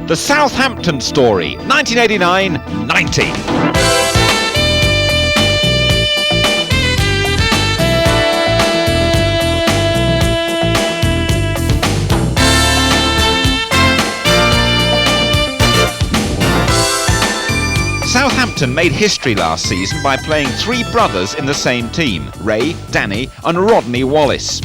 The Southampton Story, 1989-90. Southampton made history last season by playing three brothers in the same team, Ray, Danny and Rodney Wallace.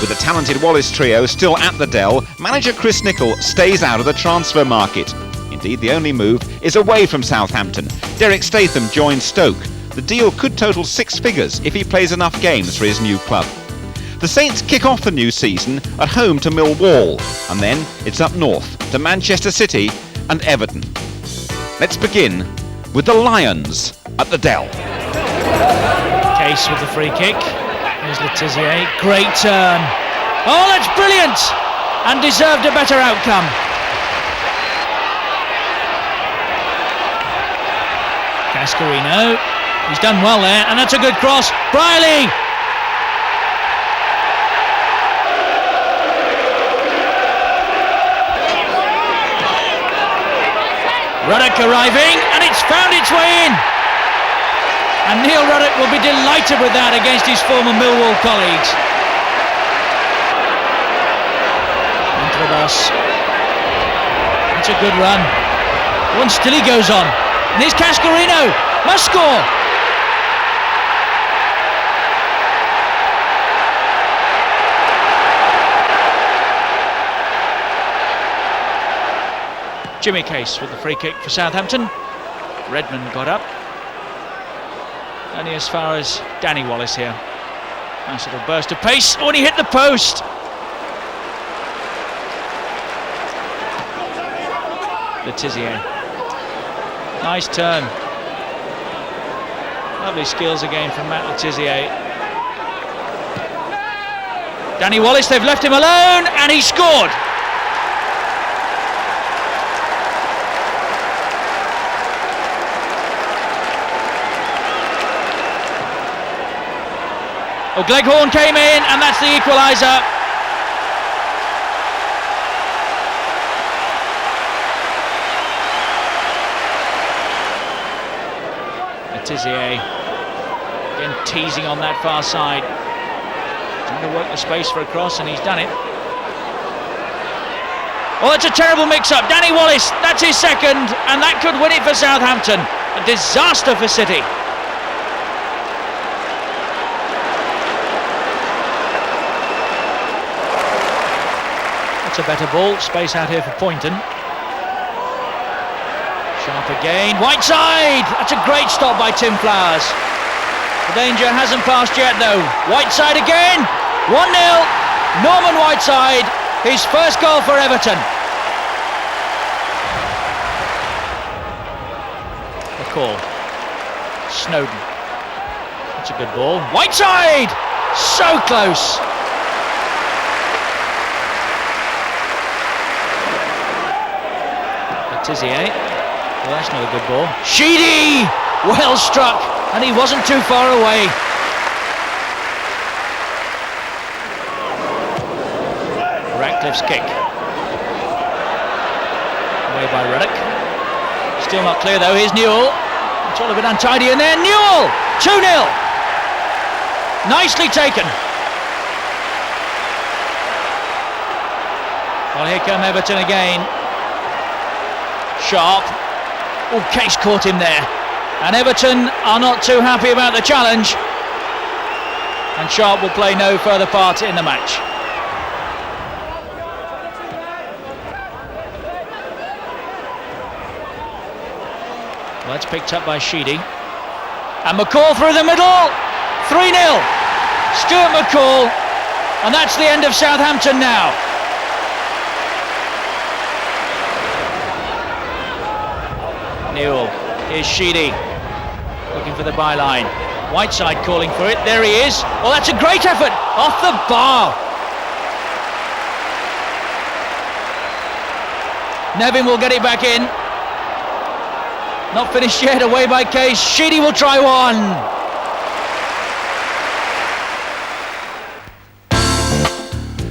With the talented Wallace trio still at the Dell, manager Chris Nicholl stays out of the transfer market. Indeed, the only move is away from Southampton. Derek Statham joins Stoke. The deal could total 6 figures if he plays enough games for his new club. The Saints kick off the new season at home to Millwall, and then it's up north to Manchester City and Everton. Let's begin with the Lions at the Dell. Case with the free kick. Here's Oleksiy. Great turn. Oh, that's brilliant! And deserved a better outcome. Cascarino. He's done well there, and that's a good cross. Briley! Ruddock arriving, and it's found its way in. And Neil Ruddock will be delighted with that against his former Millwall colleagues. Into the bus. That's a good run. One still he goes on. And here's Cascarino. Must score. Jimmy Case with the free kick for Southampton. Redmond got up. Only as far as Danny Wallace here. Nice little burst of pace. Oh, and he hit the post. Oleksiy. Nice turn. Lovely skills again from Matt Oleksiy. Danny Wallace, they've left him alone, and he scored. Oh, Gleghorn came in, and that's the equaliser. Oleksiy again teasing on that far side, trying to work the space for a cross, and he's done it. Oh, it's a terrible mix-up. Danny Wallace, that's his second, and that could win it for Southampton. A disaster for City. That's a better ball. Space out here for Poynton. Sharp again. Whiteside! That's a great stop by Tim Flowers. The danger hasn't passed yet though. Whiteside again. 1-0. Norman Whiteside. His first goal for Everton. A call. Snowden. That's a good ball. Whiteside! So close. Oleksiy. Well, that's not a good ball. Sheedy! Well struck, and he wasn't too far away. Ratcliffe's kick. Away by Ruddock. Still not clear though. Here's Newell. It's all a bit untidy in there. Newell! 2-0. Nicely taken. Well, here come Everton again. Sharp. Oh, Case caught him there. And Everton are not too happy about the challenge. And Sharp will play no further part in the match. Well, that's picked up by Sheedy. And McCall through the middle. 3-0. Stuart McCall. And that's the end of Southampton now. Newell, here's Sheedy, looking for the byline. Whiteside calling for it, there he is. Well, that's a great effort, off the bar. Nevin will get it back in. Not finished yet, away by Case. Sheedy will try one.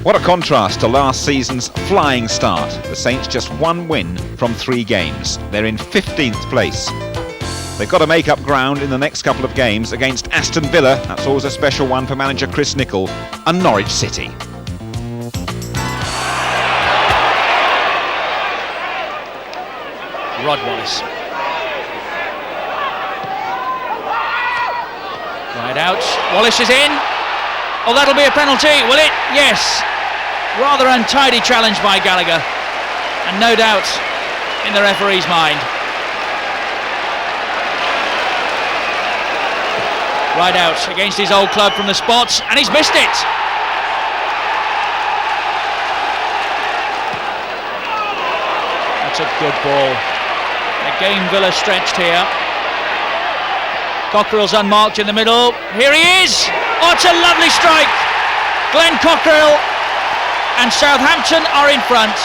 What a contrast to last season's flying start. The Saints just 1 win from 3 games. They're in 15th place. They've got to make up ground in the next couple of games against Aston Villa, that's always a special one for manager Chris Nicholl, and Norwich City. Wallace. Right out. Wallace is in. Oh, that'll be a penalty, will it? Yes. Rather untidy challenge by Gallagher. And no doubt in the referee's mind. Right out against his old club from the spots, and he's missed it. That's a good ball. Again, Villa stretched here. Cockerill's unmarked in the middle. Here he is! Oh, it's a lovely strike! Glenn Cockerill and Southampton are in front.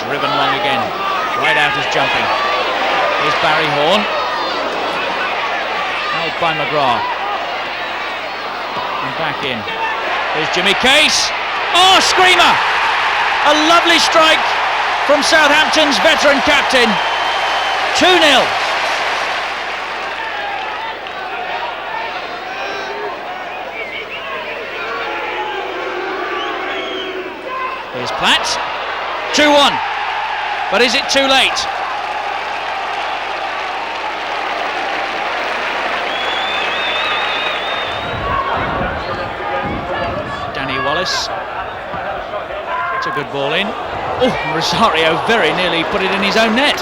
Driven long again. Right out is jumping. Here's Barry Horn. Held by McGrath. And back in. Here's Jimmy Case. Oh, screamer! A lovely strike from Southampton's veteran captain. 2-0. Here's Platt. 2-1. But is it too late? Wallace. It's a good ball in. Oh, Rosario very nearly put it in his own net.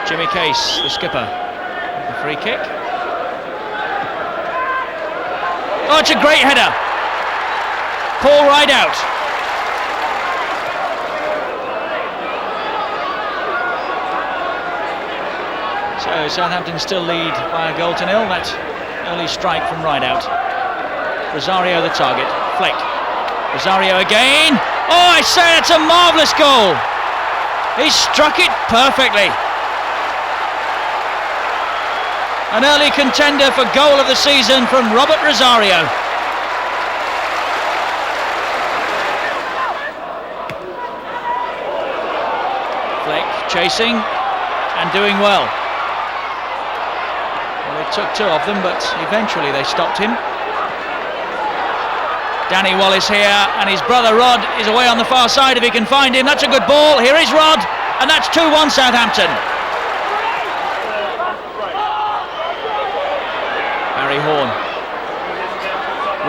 Jimmy Case, the skipper, the free kick. Oh, it's a great header. Paul Rideout. So Southampton still lead by a goal to 0. That early strike from Rideout. Rosario the target. Fleck. Rosario again. Oh, I say, it's a marvellous goal. He struck it perfectly. An early contender for goal of the season from Robert Rosario. Fleck chasing and doing well. Took 2 of them, but eventually they stopped him. Danny Wallace here, and his brother Rod is away on the far side if he can find him. That's a good ball. Here is Rod, and that's 2-1 Southampton. Barry Horn.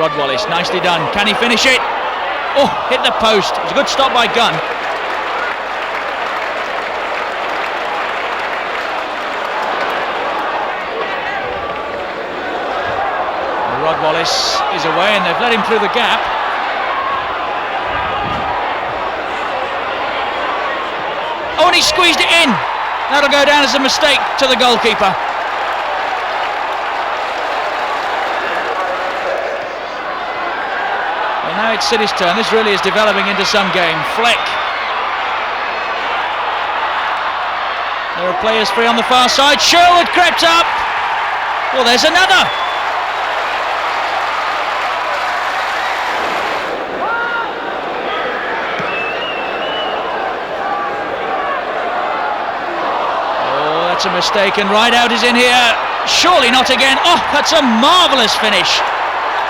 Rod Wallace, nicely done. Can he finish it? Oh, hit the post. It was a good stop by Gunn. Rod Wallace is away and they've let him through the gap. Oh, and he squeezed it in. That'll go down as a mistake to the goalkeeper. Well, now it's City's turn. This really is developing into some game. Fleck. There are players free on the far side. Sherwood crept up. Well, there's another. A mistake, and Rideout is in here. Surely not again. Oh, that's a marvellous finish.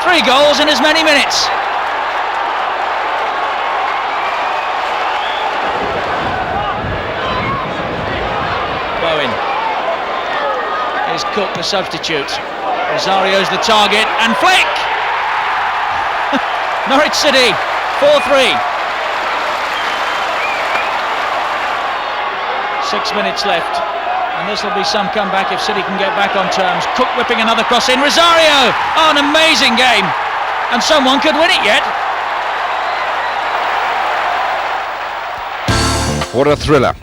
3 goals in as many minutes. Bowen. Here's Cook, the substitute. Rosario's the target, and Fleck. Norwich City 4-3. 6 minutes left. And this will be some comeback if City can get back on terms. Cook whipping another cross in. Rosario! Oh, an amazing game. And someone could win it yet. What a thriller.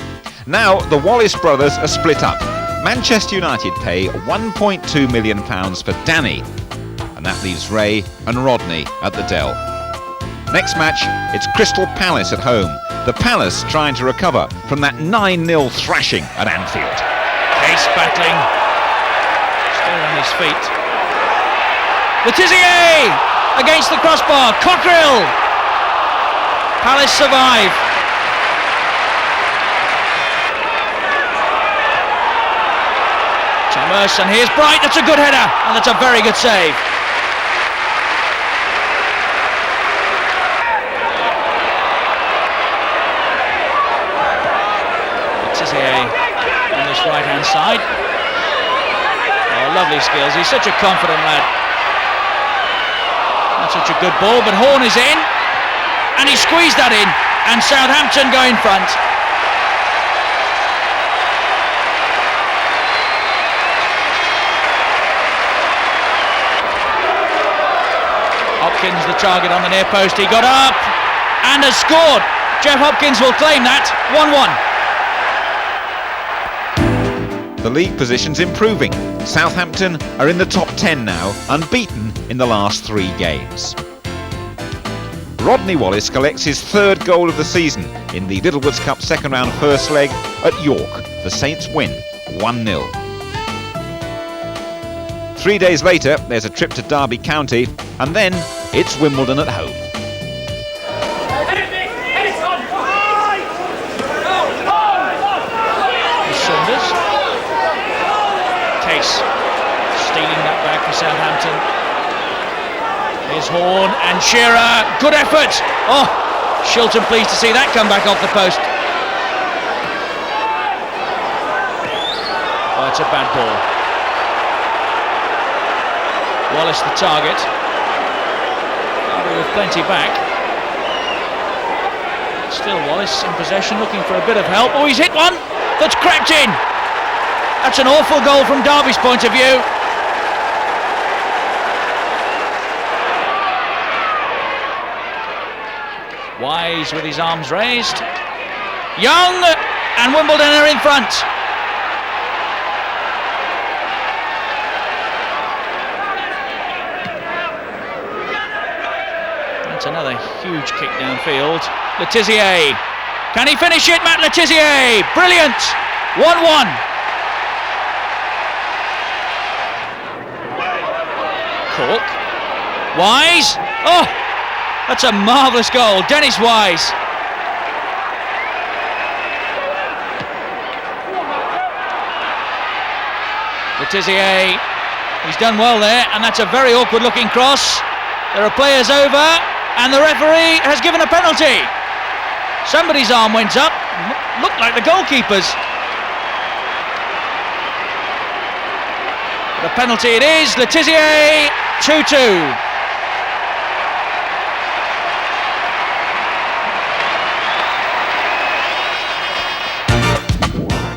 Now the Wallace brothers are split up. Manchester United pay £1.2 million for Danny. And that leaves Ray and Rodney at the Dell. Next match, it's Crystal Palace at home. The Palace trying to recover from that 9-0 thrashing at Anfield. Case battling, still on his feet. Letizia against the crossbar, Cockerill. Palace survive. Chalmers, and here's Bright, that's a good header, and that's a very good save. Letizia on this right hand side. Oh, lovely skills, he's such a confident lad. Not such a good ball, but Horn is in, and he squeezed that in, and Southampton go in front. Hopkins the target on the near post, he got up and has scored. Jeff Hopkins will claim that. 1-1. The league position's improving. Southampton are in the top 10 now, unbeaten in the last 3 games. Rodney Wallace collects his 3rd goal of the season in the Littlewoods Cup second round first leg at York. The Saints win 1-0. 3 days later, there's a trip to Derby County, and then it's Wimbledon at home. Saunders. Case stealing that back for Southampton. Here's Horn and Shearer. Good effort. Oh, Shilton pleased to see that come back off the post. Oh, it's a bad ball. Wallace the target. Derby with plenty back. Still Wallace in possession, looking for a bit of help. Oh, he's hit one. That's cracked in. That's an awful goal from Derby's point of view. Wise with his arms raised. Young, and Wimbledon are in front. That's another huge kick downfield. Letizia. Can he finish it? Matt Letizia. Brilliant. 1-1. Cork. Wise. Oh, that's a marvellous goal. Dennis Wise. Letizia. He's done well there, and that's a very awkward looking cross. There are players over, and the referee has given a penalty. Somebody's arm went up, looked like the goalkeeper's. The penalty it is. Letizia. 2-2.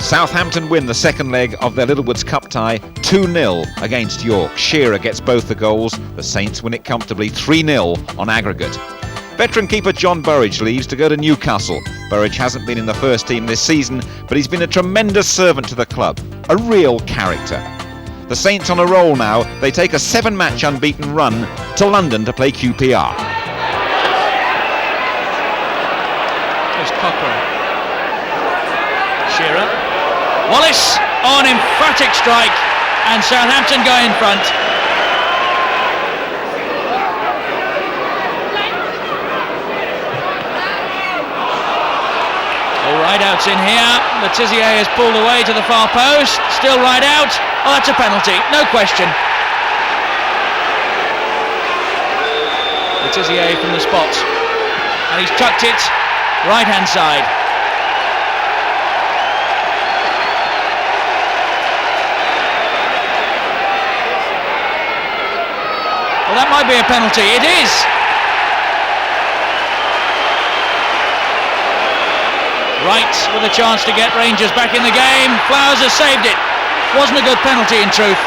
Southampton win the second leg of their Littlewoods Cup tie 2-0 against York. Shearer gets both the goals. The Saints win it comfortably 3-0 on aggregate. Veteran keeper John Burridge leaves to go to Newcastle. Burridge hasn't been in the first team this season, but he's been a tremendous servant to the club. A real character. The Saints on a roll now. They take a 7-match unbeaten run to London to play QPR. There's Cochrane. Shearer. Wallace. Oh, an emphatic strike, and Southampton go in front. Right out's in here. Letizia is pulled away to the far post. Still right out. Oh, that's a penalty, no question. Letizia from the spot, and he's tucked it right hand side. Well, that might be a penalty. It is. Wright with a chance to get Rangers back in the game. Flowers has saved it. Wasn't a good penalty in truth.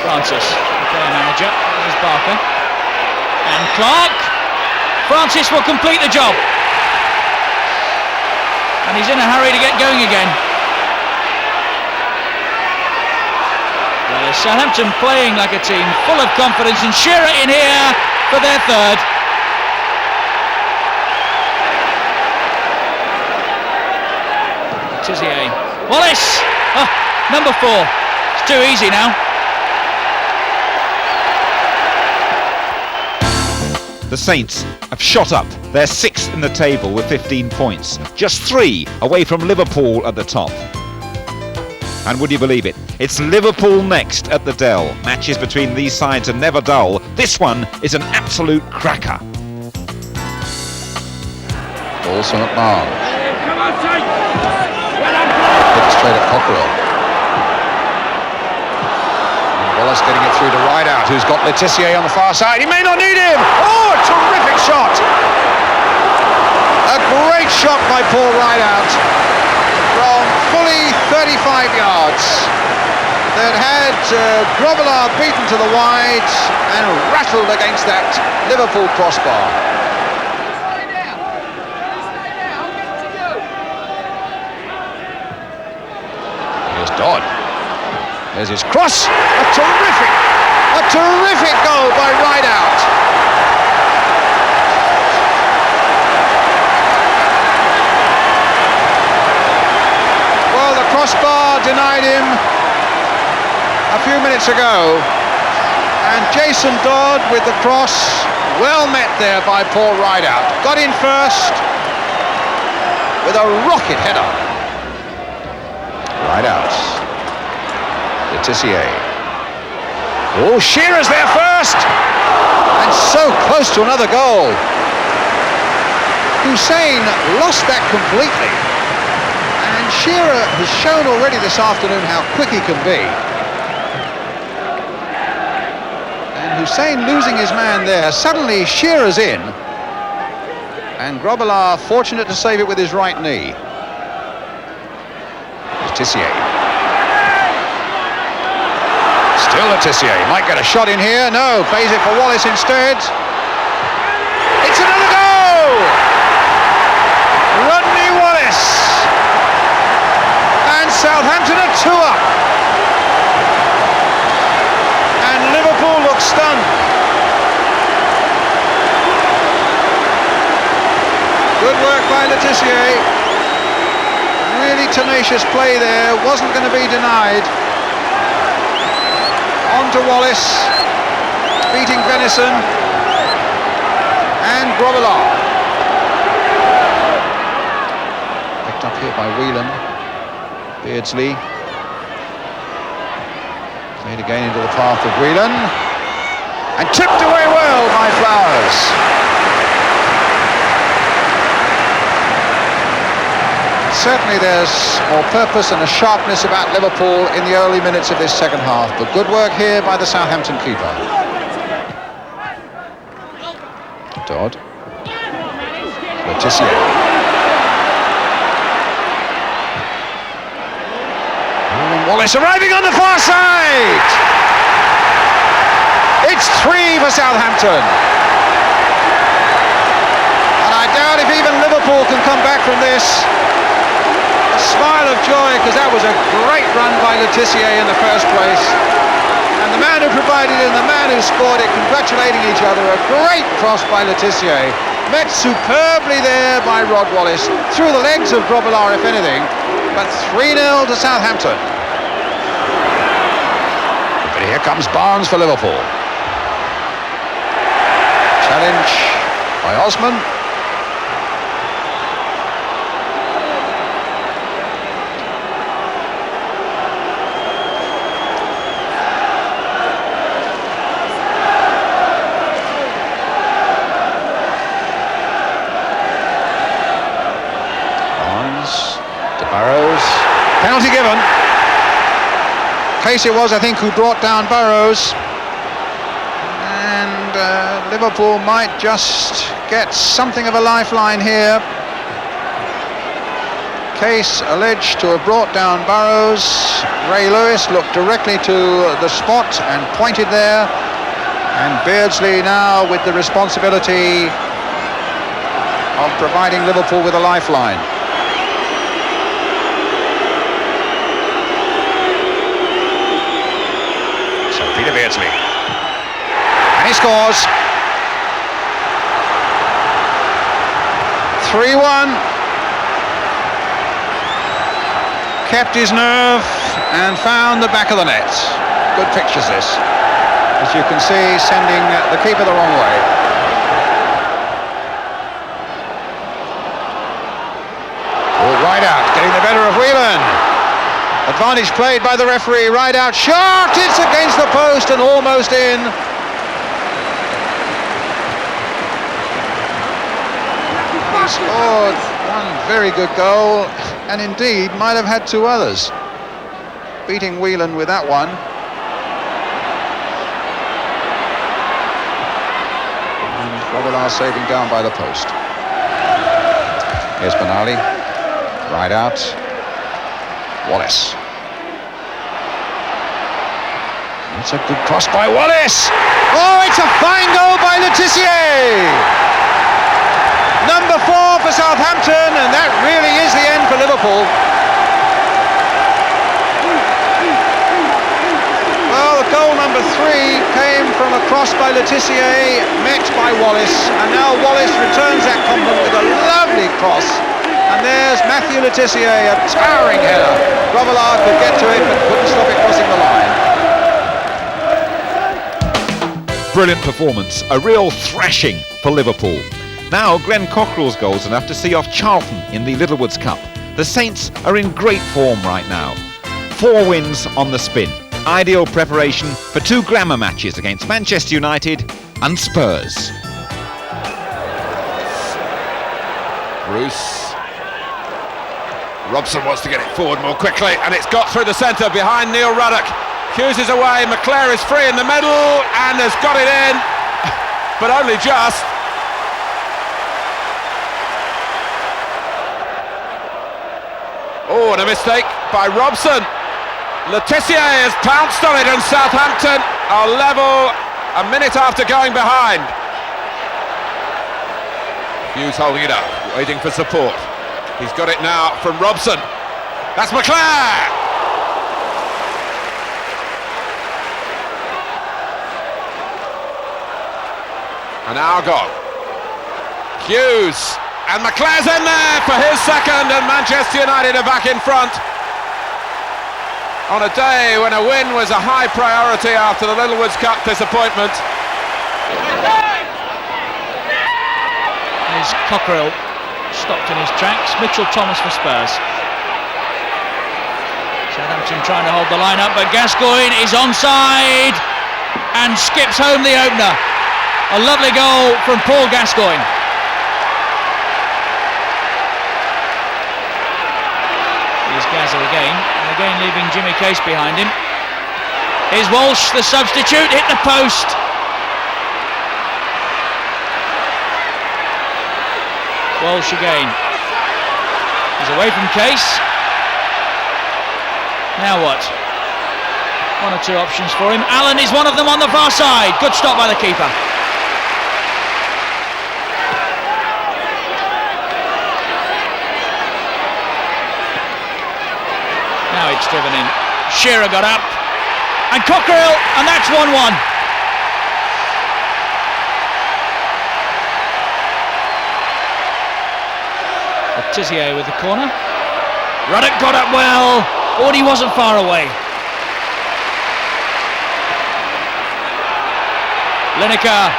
Francis, the player manager. There's Barker. And Clark. Francis will complete the job. And he's in a hurry to get going again. Southampton playing like a team, full of confidence, and Shearer in here for their third. Tizier. Wallace! Oh, number 4. It's too easy now. The Saints have shot up. They're 6th in the table with 15 points, just 3 away from Liverpool at the top. And would you believe it? It's Liverpool next at the Dell. Matches between these sides are never dull. This one is an absolute cracker. Ball's from McMahon. Hit straight at Cockerell. Wallace getting it through to Rideout, who's got Oleksiy on the far side. He may not need him. Oh, a terrific shot. A great shot by Paul Rideout from fully 35 yards. That had Grobbelaar beaten to the wide and rattled against that Liverpool crossbar. Here's Dodd. There's his cross. A terrific goal by Rideout. Well, the crossbar denied him a few minutes ago, and Jason Dodd with the cross, well met there by Paul Rideout. Got in first with a rocket header. Rideout. Tizier. Oh, Shearer's there first, and so close to another goal. Hussein lost that completely, and Shearer has shown already this afternoon how quick he can be. And Hussein losing his man there. Suddenly Shearer's in, and Grobbelaar fortunate to save it with his right knee. Tizier. Still Oleksiy, might get a shot in here. No, plays it for Wallace instead. It's another goal! Rodney Wallace! And Southampton are 2 up. And Liverpool look stunned. Good work by Oleksiy. Really tenacious play there, wasn't going to be denied. On to Wallace, beating Venison, and Grobbelaar. Picked up here by Whelan. Beardsley. Played again into the path of Whelan. And tipped away well by Flowers. Certainly there's more purpose and a sharpness about Liverpool in the early minutes of this second half, but good work here by the Southampton keeper. Dodd. Oleksiy. Wallace arriving on the far side! It's 3 for Southampton. And I doubt if even Liverpool can come back from this. A smile of joy, because that was a great run by Oleksiy in the first place, and the man who provided it and the man who scored it congratulating each other. A great cross by Oleksiy, met superbly there by Rod Wallace, through the legs of Grobbelaar if anything, but 3-0 to Southampton. But here comes Barnes for Liverpool. Challenge by Osman. Penalty given. Casey was, I think, who brought down Burrows. And Liverpool might just get something of a lifeline here. Case alleged to have brought down Burrows. Ray Lewis looked directly to the spot and pointed there. And Beardsley now with the responsibility of providing Liverpool with a lifeline. scores. 3-1. Kept his nerve and found the back of the net. Good pictures this, as you can see, sending the keeper the wrong way. Oh, right out, getting the better of Whelan. Advantage played by the referee. Right out shot, it's against the post and almost in. He scored one very good goal, and indeed might have had two others, beating Whelan with that one. And Robillard saving down by the post. Here's Benali, right out. Wallace. It's a good cross by Wallace. Oh, it's a fine goal by Letizia. Number 4 for Southampton, and that really is the end for Liverpool. Well, goal number 3 came from a cross by Letizia, met by Wallace, and now Wallace returns that compliment with a lovely cross. And there's Matthew Letizia, a towering header. Robillard could get to it, but couldn't stop it crossing the line. Brilliant performance, a real thrashing for Liverpool. Now Glenn Cockerell's goal's enough to see off Charlton in the Littlewoods Cup. The Saints are in great form right now. 4 wins on the spin. Ideal preparation for 2 glamour matches against Manchester United and Spurs. Bruce. Robson wants to get it forward more quickly, and it's got through the centre behind Neil Ruddock. Hughes is away, McClare is free in the middle and has got it in, but only just. Oh, and a mistake by Robson. Letizia has pounced on it, and Southampton are level a minute after going behind. Hughes holding it up, waiting for support. He's got it now from Robson. That's McClare! An hour gone. Hughes, and McClare's in there for his second, and Manchester United are back in front. On a day when a win was a high priority after the Littlewoods Cup disappointment. There's Cockerell stopped in his tracks. Mitchell Thomas for Spurs. Southampton trying to hold the line up, but Gascoigne is onside and skips home the opener. A lovely goal from Paul Gascoigne. Here's Gazza again, and again leaving Jimmy Case behind him. Here's Walsh, the substitute, hit the post. Walsh again. He's away from Case. Now what? 1 or 2 options for him. Allen is one of them on the far side. Good stop by the keeper. Now it's driven in. Shearer got up. And Cockerell, and that's 1-1. Letizia with the corner. Ruddock got up well. Oh, he wasn't far away. Lineker.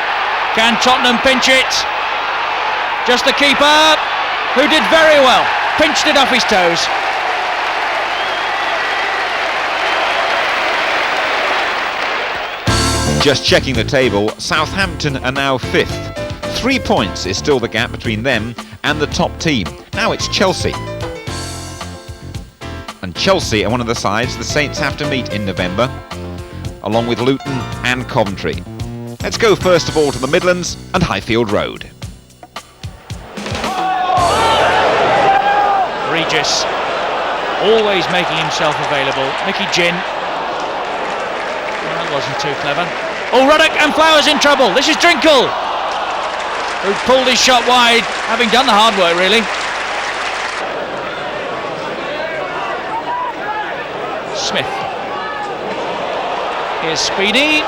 Can Tottenham pinch it? Just the keeper, who did very well. Pinched it off his toes. Just checking the table, Southampton are now 5th. 3 points is still the gap between them and the top team. Now it's Chelsea. And Chelsea are one of the sides the Saints have to meet in November, along with Luton and Coventry. Let's go first of all to the Midlands and Highfield Road. Regis, always making himself available. Mickey Ginn. That wasn't too clever. Oh, Ruddock and Flowers in trouble. This is Drinkle, who pulled his shot wide, having done the hard work, really. Smith. Here's Speedy.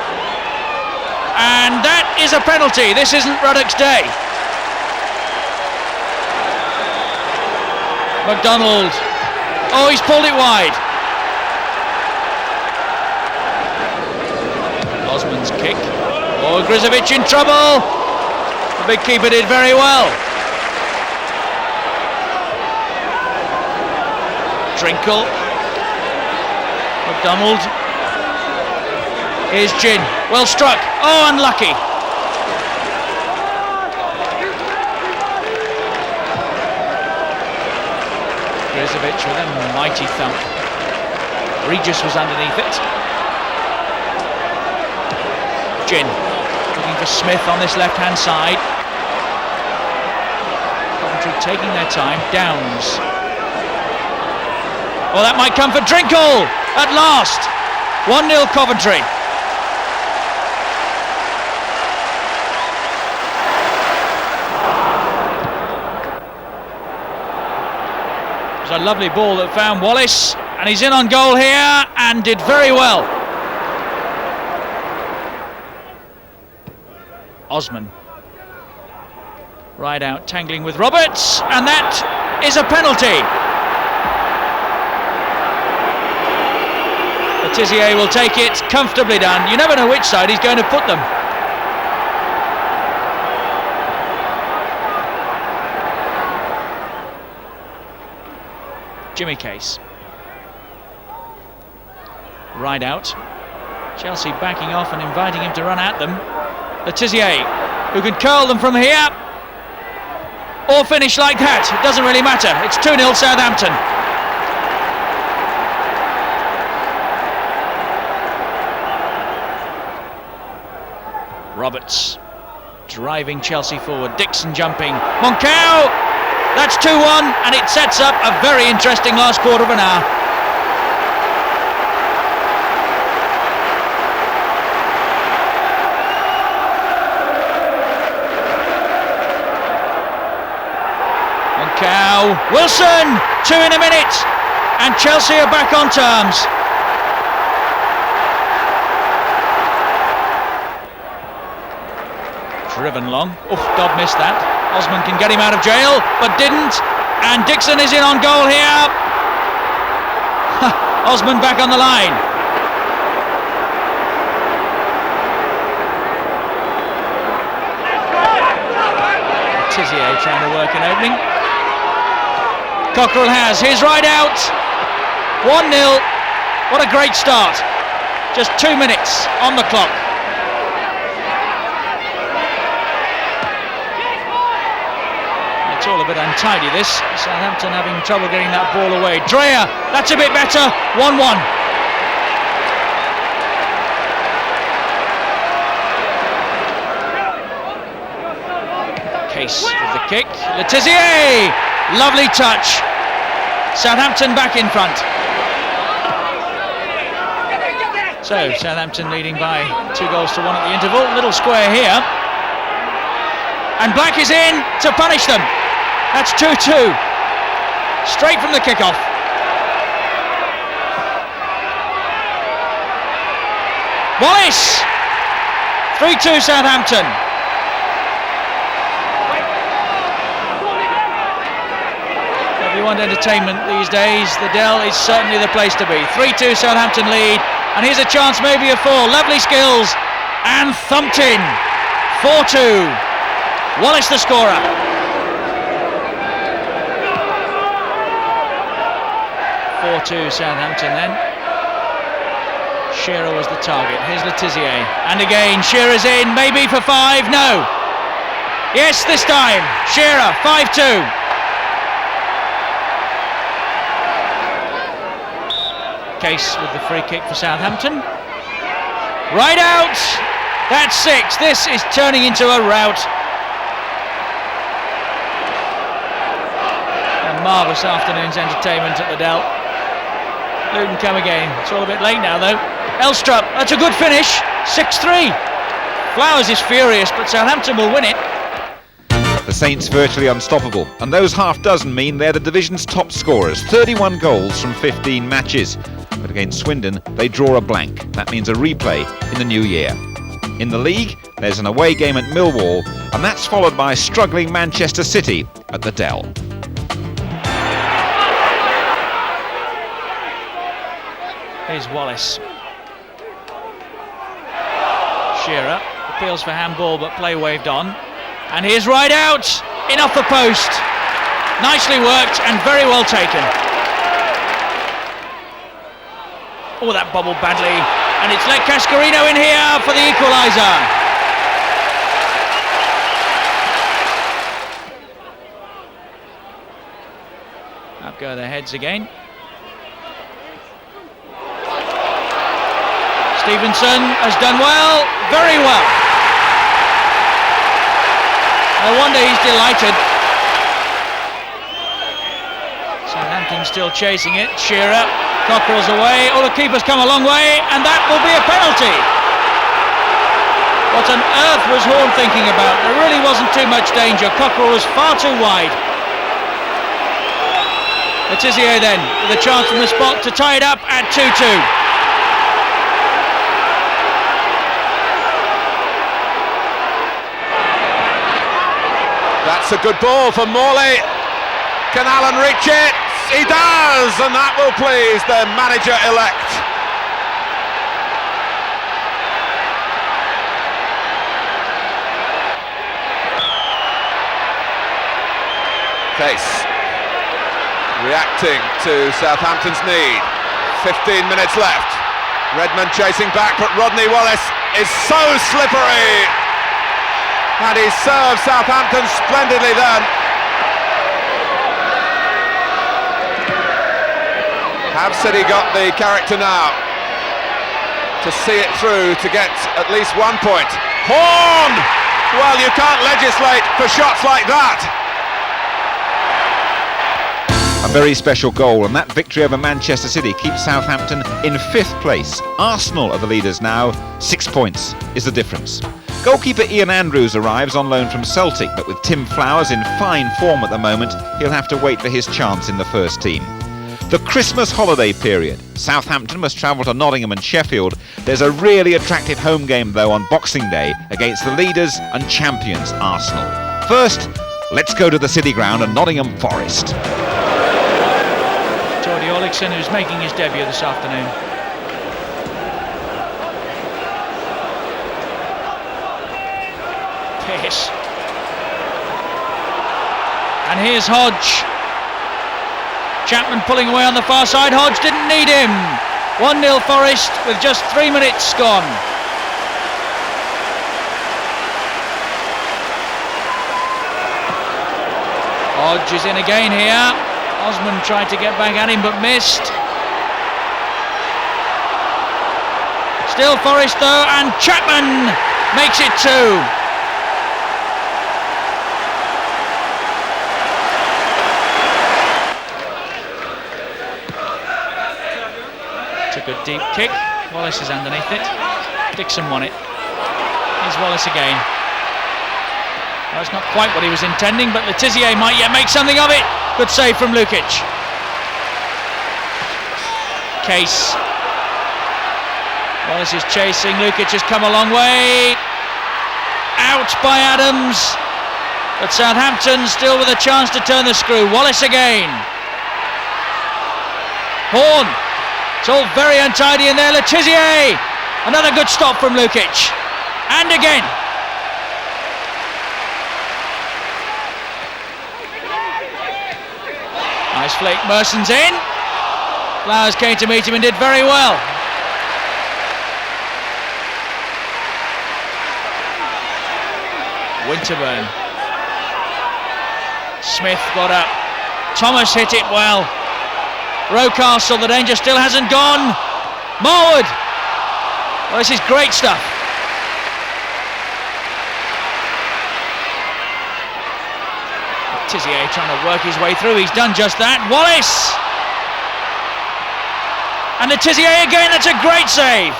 And that is a penalty. This isn't Ruddock's day. McDonald. Oh, he's pulled it wide. Osman's kick. Oh, Grizovic in trouble. The big keeper did very well. Trinkle. McDonald. Here's Gin. Well struck. Oh, unlucky. Grizovic with a mighty thump. Regis was underneath it. Gin looking for Smith on this left-hand side. Coventry taking their time. Downs. Oh, that might come for Trinkle at last. 1-0 Coventry. It was a lovely ball that found Wallace, and he's in on goal here and did very well. Osman right out, tangling with Roberts, and that is a penalty. Letizia will take it, comfortably done. You never know which side he's going to put them. Jimmy Case. Right out. Chelsea backing off and inviting him to run at them. Letizia, who can curl them from here or finish like that. It doesn't really matter. It's 2-0 Southampton. Roberts driving Chelsea forward. Dixon jumping. Moncao! That's 2-1, and it sets up a very interesting last quarter of an hour. Moncao, Wilson, 2 in a minute, and Chelsea are back on terms. Driven long. Oof, Dodd missed that. Osman can get him out of jail, but didn't. And Dixon is in on goal here. Osman back on the line. Tizier trying to work an opening. Cockerell has his right out. 1-0. What a great start. Just 2 minutes on the clock. It's all a bit untidy, this. Southampton having trouble getting that ball away. Dreyer, that's a bit better. 1-1. Case with the kick. Letizia! Lovely touch. Southampton back in front. So, Southampton leading by 2-1 at the interval. Little square here. And Black is in to punish them. That's 2-2. Straight from the kickoff. Wallace! 3-2 Southampton. If you want entertainment these days, the Dell is certainly the place to be. 3-2 Southampton lead. And here's a chance maybe of 4. Lovely skills. And thumped in. 4-2. Wallace the scorer. 4-2 Southampton then. Shearer was the target. Here's Letizia. And again, Shearer's in. Maybe for 5. No. Yes, this time. Shearer, 5-2. Case with the free kick for Southampton. Right out. That's 6. This is turning into a rout. A marvellous afternoon's entertainment at the Dell. Luton come again. It's all a bit late now though. Elstrup, that's a good finish. 6-3. Flowers is furious, but Southampton will win it. The Saints virtually unstoppable, and those half dozen mean they're the division's top scorers. 31 goals from 15 matches. But against Swindon, they draw a blank. That means a replay in the new year. In the league, there's an away game at Millwall, and that's followed by struggling Manchester City at the Dell. Here's Wallace. Shearer appeals for handball, but play waved on. And here's right out, in off the post. Nicely worked and very well taken. Oh, that bobbled badly. And it's let Cascarino in here for the equaliser. Up go their heads again. Stevenson has done well, very well. No wonder he's delighted. Southampton still chasing it. Shearer, Cockerell's away. Oh, the keeper's come a long way, and that will be a penalty. What on earth was Horn thinking about? There really wasn't too much danger. Cockerell was far too wide. Letizia then, with a chance from the spot to tie it up at 2-2. That's a good ball for Morley. Can Alan reach it? He does, and that will please the manager-elect. Case reacting to Southampton's need. 15 minutes left. Redmond chasing back, but Rodney Wallace is so slippery. And he serves Southampton splendidly then. Have City got the character now to see it through to get at least 1 point? Horn! Well, you can't legislate for shots like that. A very special goal, and that victory over Manchester City keeps Southampton in 5th place. Arsenal are the leaders now. 6 points is the difference. Goalkeeper Ian Andrews arrives on loan from Celtic, but with Tim Flowers in fine form at the moment, he'll have to wait for his chance in the first team. The Christmas holiday period. Southampton must travel to Nottingham and Sheffield. There's a really attractive home game though on Boxing Day against the leaders and champions Arsenal. First, let's go to the City Ground and Nottingham Forest. Oleksiy, who's making his debut this afternoon. Pierce. And here's Hodge. Chapman pulling away on the far side. Hodge didn't need him. 1-0 Forest with just 3 minutes gone. Hodge is in again here. Osman tried to get back at him but missed. Still Forest though, and Chapman makes it 2. Took a deep kick. Wallace is underneath it. Dixon won it. Here's Wallace again. Well, that's not quite what he was intending, but Letizia might yet make something of it. Good save from Lukic. Case. Wallace is chasing. Lukic has come a long way. Out by Adams. But Southampton still with a chance to turn the screw. Wallace again. Horn. It's all very untidy in there. Letizia. Another good stop from Lukic. And again. Nice flick, Merson's in. Flowers came to meet him and did very well. Winterburn. Smith got up. Thomas hit it well. Rocastle, the danger still hasn't gone. Marwood. Well, this is great stuff. Tizier trying to work his way through. He's done just that. Wallace! And the Tizier again, that's a great save.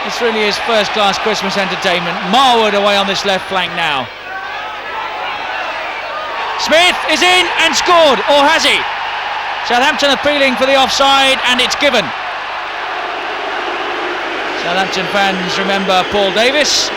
This really is first-class Christmas entertainment. Marwood away on this left flank now. Smith is in and scored, or has he? Southampton appealing for the offside, and it's given. Southampton fans remember Paul Davis.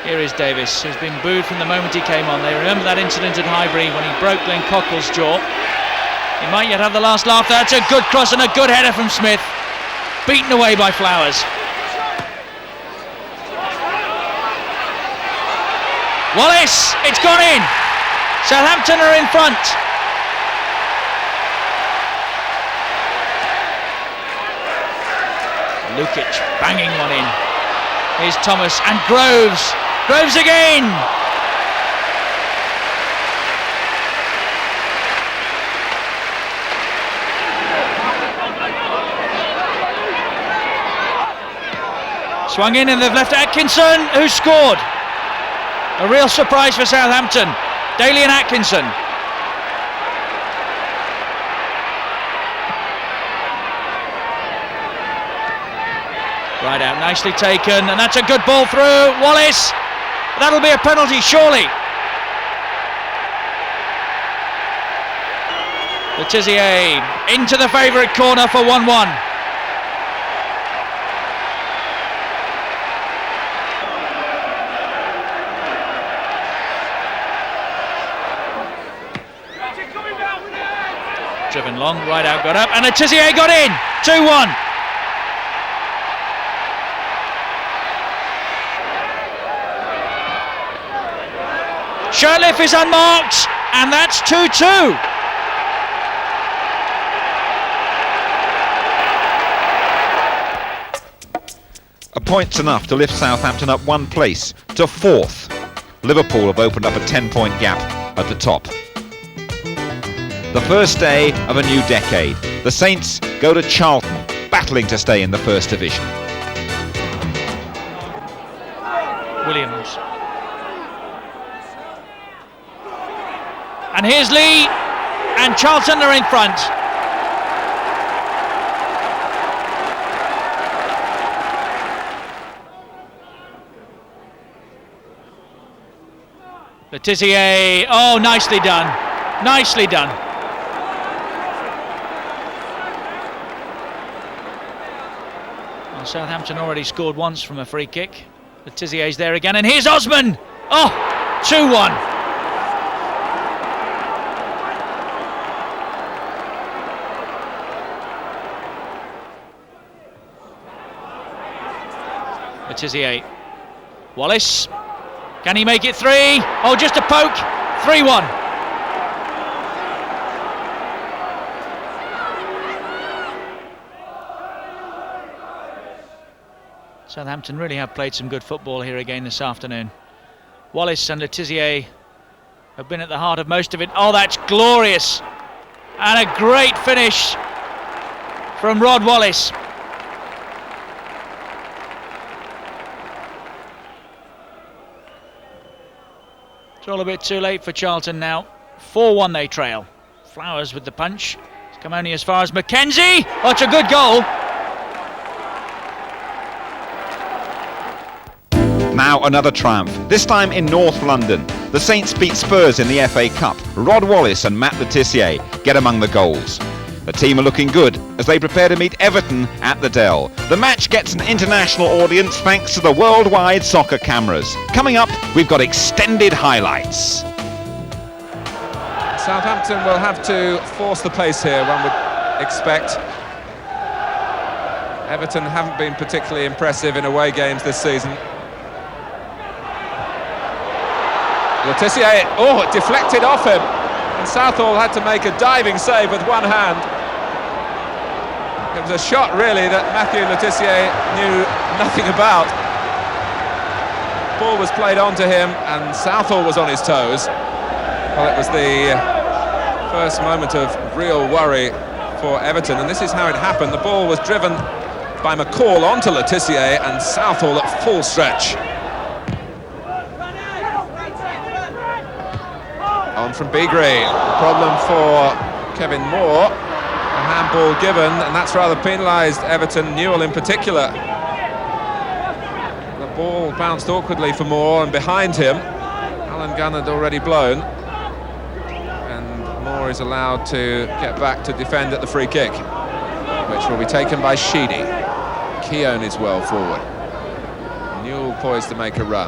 Here is Davis, who's been booed from the moment he came on. They remember that incident at Highbury when he broke Glenn Cockle's jaw. He might yet have the last laugh. That's a good cross and a good header from Smith. Beaten away by Flowers. Wallace, it's gone in. Southampton are in front. Lukic banging one in. Here's Thomas and Groves. Groves again. Swung in and they've left Atkinson, who scored. A real surprise for Southampton. Daly and Atkinson. Right out, nicely taken, and that's a good ball through. Wallace, that'll be a penalty, surely. Letizia into the favourite corner for 1-1. Driven long, right out, got up, and Letizia got in. 2-1. Shirtliff is unmarked, and that's 2-2. A point's enough to lift Southampton up one place to 4th. Liverpool have opened up a 10-point gap at the top. The first day of a new decade. The Saints go to Charlton, battling to stay in the First Division. Williams. And here's Lee, and Charlton are in front. Letizia, oh, nicely done, nicely done. Well, Southampton already scored once from a free kick. Letizier's there again, and here's Osman. Oh, 2-1. Letizia. Wallace. Can he make it 3? Oh, just a poke. 3-1. Southampton really have played some good football here again this afternoon. Wallace and Letizia have been at the heart of most of it. Oh, that's glorious. And a great finish from Rod Wallace. It's all a bit too late for Charlton now. 4-1 they trail. Flowers with the punch. It's come only as far as McKenzie. Oh, it's a good goal. Now another triumph, this time in North London. The Saints beat Spurs in the FA Cup. Rod Wallace and Matt Letizia get among the goals. The team are looking good as they prepare to meet Everton at the Dell. The match gets an international audience thanks to the worldwide soccer cameras. Coming up, we've got extended highlights. Southampton will have to force the pace here, one would expect. Everton haven't been particularly impressive in away games this season. Letizia, oh, it deflected off him, and Southall had to make a diving save with one hand. It was a shot, really, that Matthew Letizia knew nothing about. Ball was played onto him, and Southall was on his toes. Well, it was the first moment of real worry for Everton, and this is how it happened. The ball was driven by McCall onto Letizia, and Southall at full stretch. On from Beagrie, problem for Kevin Moore, a handball given, and that's rather penalised Everton, Newell in particular. The ball bounced awkwardly for Moore, and behind him, Alan Gunn had already blown, and Moore is allowed to get back to defend at the free kick, which will be taken by Sheedy. Keown is well forward. Newell poised to make a run.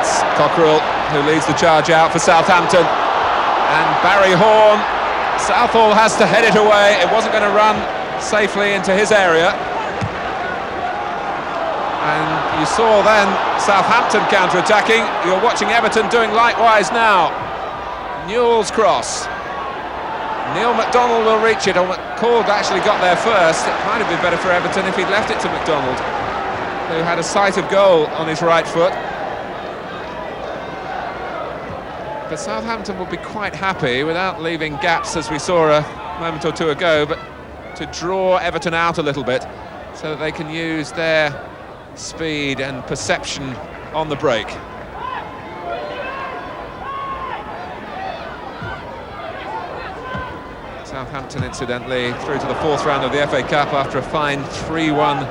It's Cockerell who leads the charge out for Southampton, and Barry Horn. Southall has to head it away. It wasn't going to run safely into his area. And you saw then Southampton counter-attacking. You're watching Everton doing likewise now. Newell's cross. Neil McDonald will reach it. McCall actually got there first. It might have been better for Everton if he'd left it to McDonald, who had a sight of goal on his right foot. But Southampton will be quite happy, without leaving gaps as we saw a moment or two ago, but to draw Everton out a little bit so that they can use their speed and perception on the break. Southampton, incidentally, through to the fourth round of the FA Cup after a fine 3-1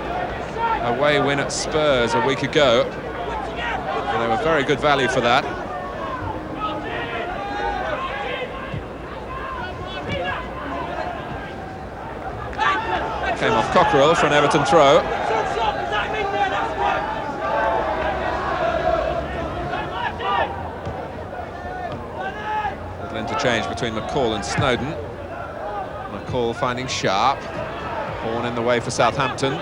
away win at Spurs a week ago. And they were very good value for that. Came off Cockerell for an Everton throw. Little interchange between McCall and Snowden. McCall finding Sharp. Horn in the way for Southampton.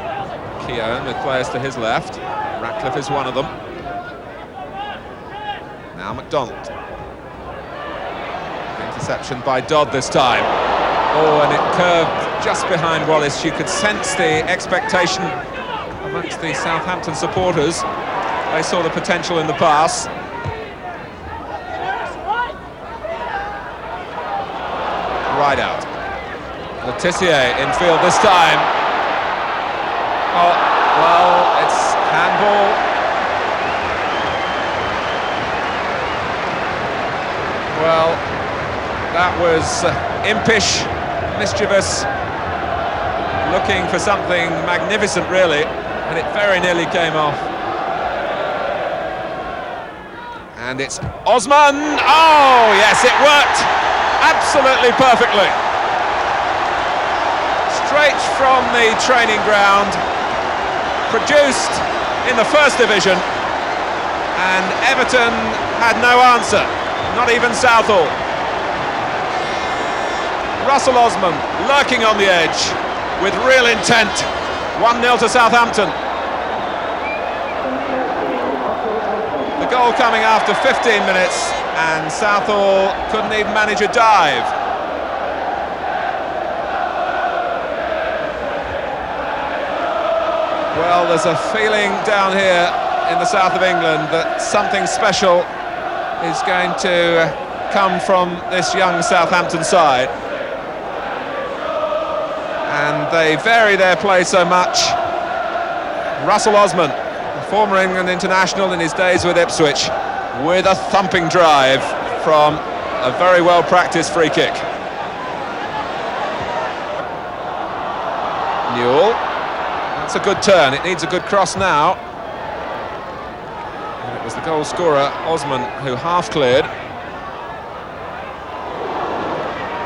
Keown with players to his left. Ratcliffe is one of them. Now McDonald. Interception by Dodd this time. Oh, and it curved just behind Wallace. You could sense the expectation amongst the Southampton supporters. They saw the potential in the pass. Right out. Oleksiy infield this time. Oh, well, it's handball. Well, that was impish, mischievous, looking for something magnificent really, and it very nearly came off. And it's Osman. Oh yes, it worked absolutely perfectly. Straight from the training ground, produced in the first division, and Everton had no answer, not even Southall. Russell Osman lurking on the edge with real intent. 1-0 to Southampton. The goal coming after 15 minutes, and Southall couldn't even manage a dive. Well, there's a feeling down here in the south of England that something special is going to come from this young Southampton side. And they vary their play so much. Russell Osman, a former England international in his days with Ipswich, with a thumping drive from a very well-practiced free kick. Newell, that's a good turn. It needs a good cross now. And it was the goal scorer, Osman, who half-cleared.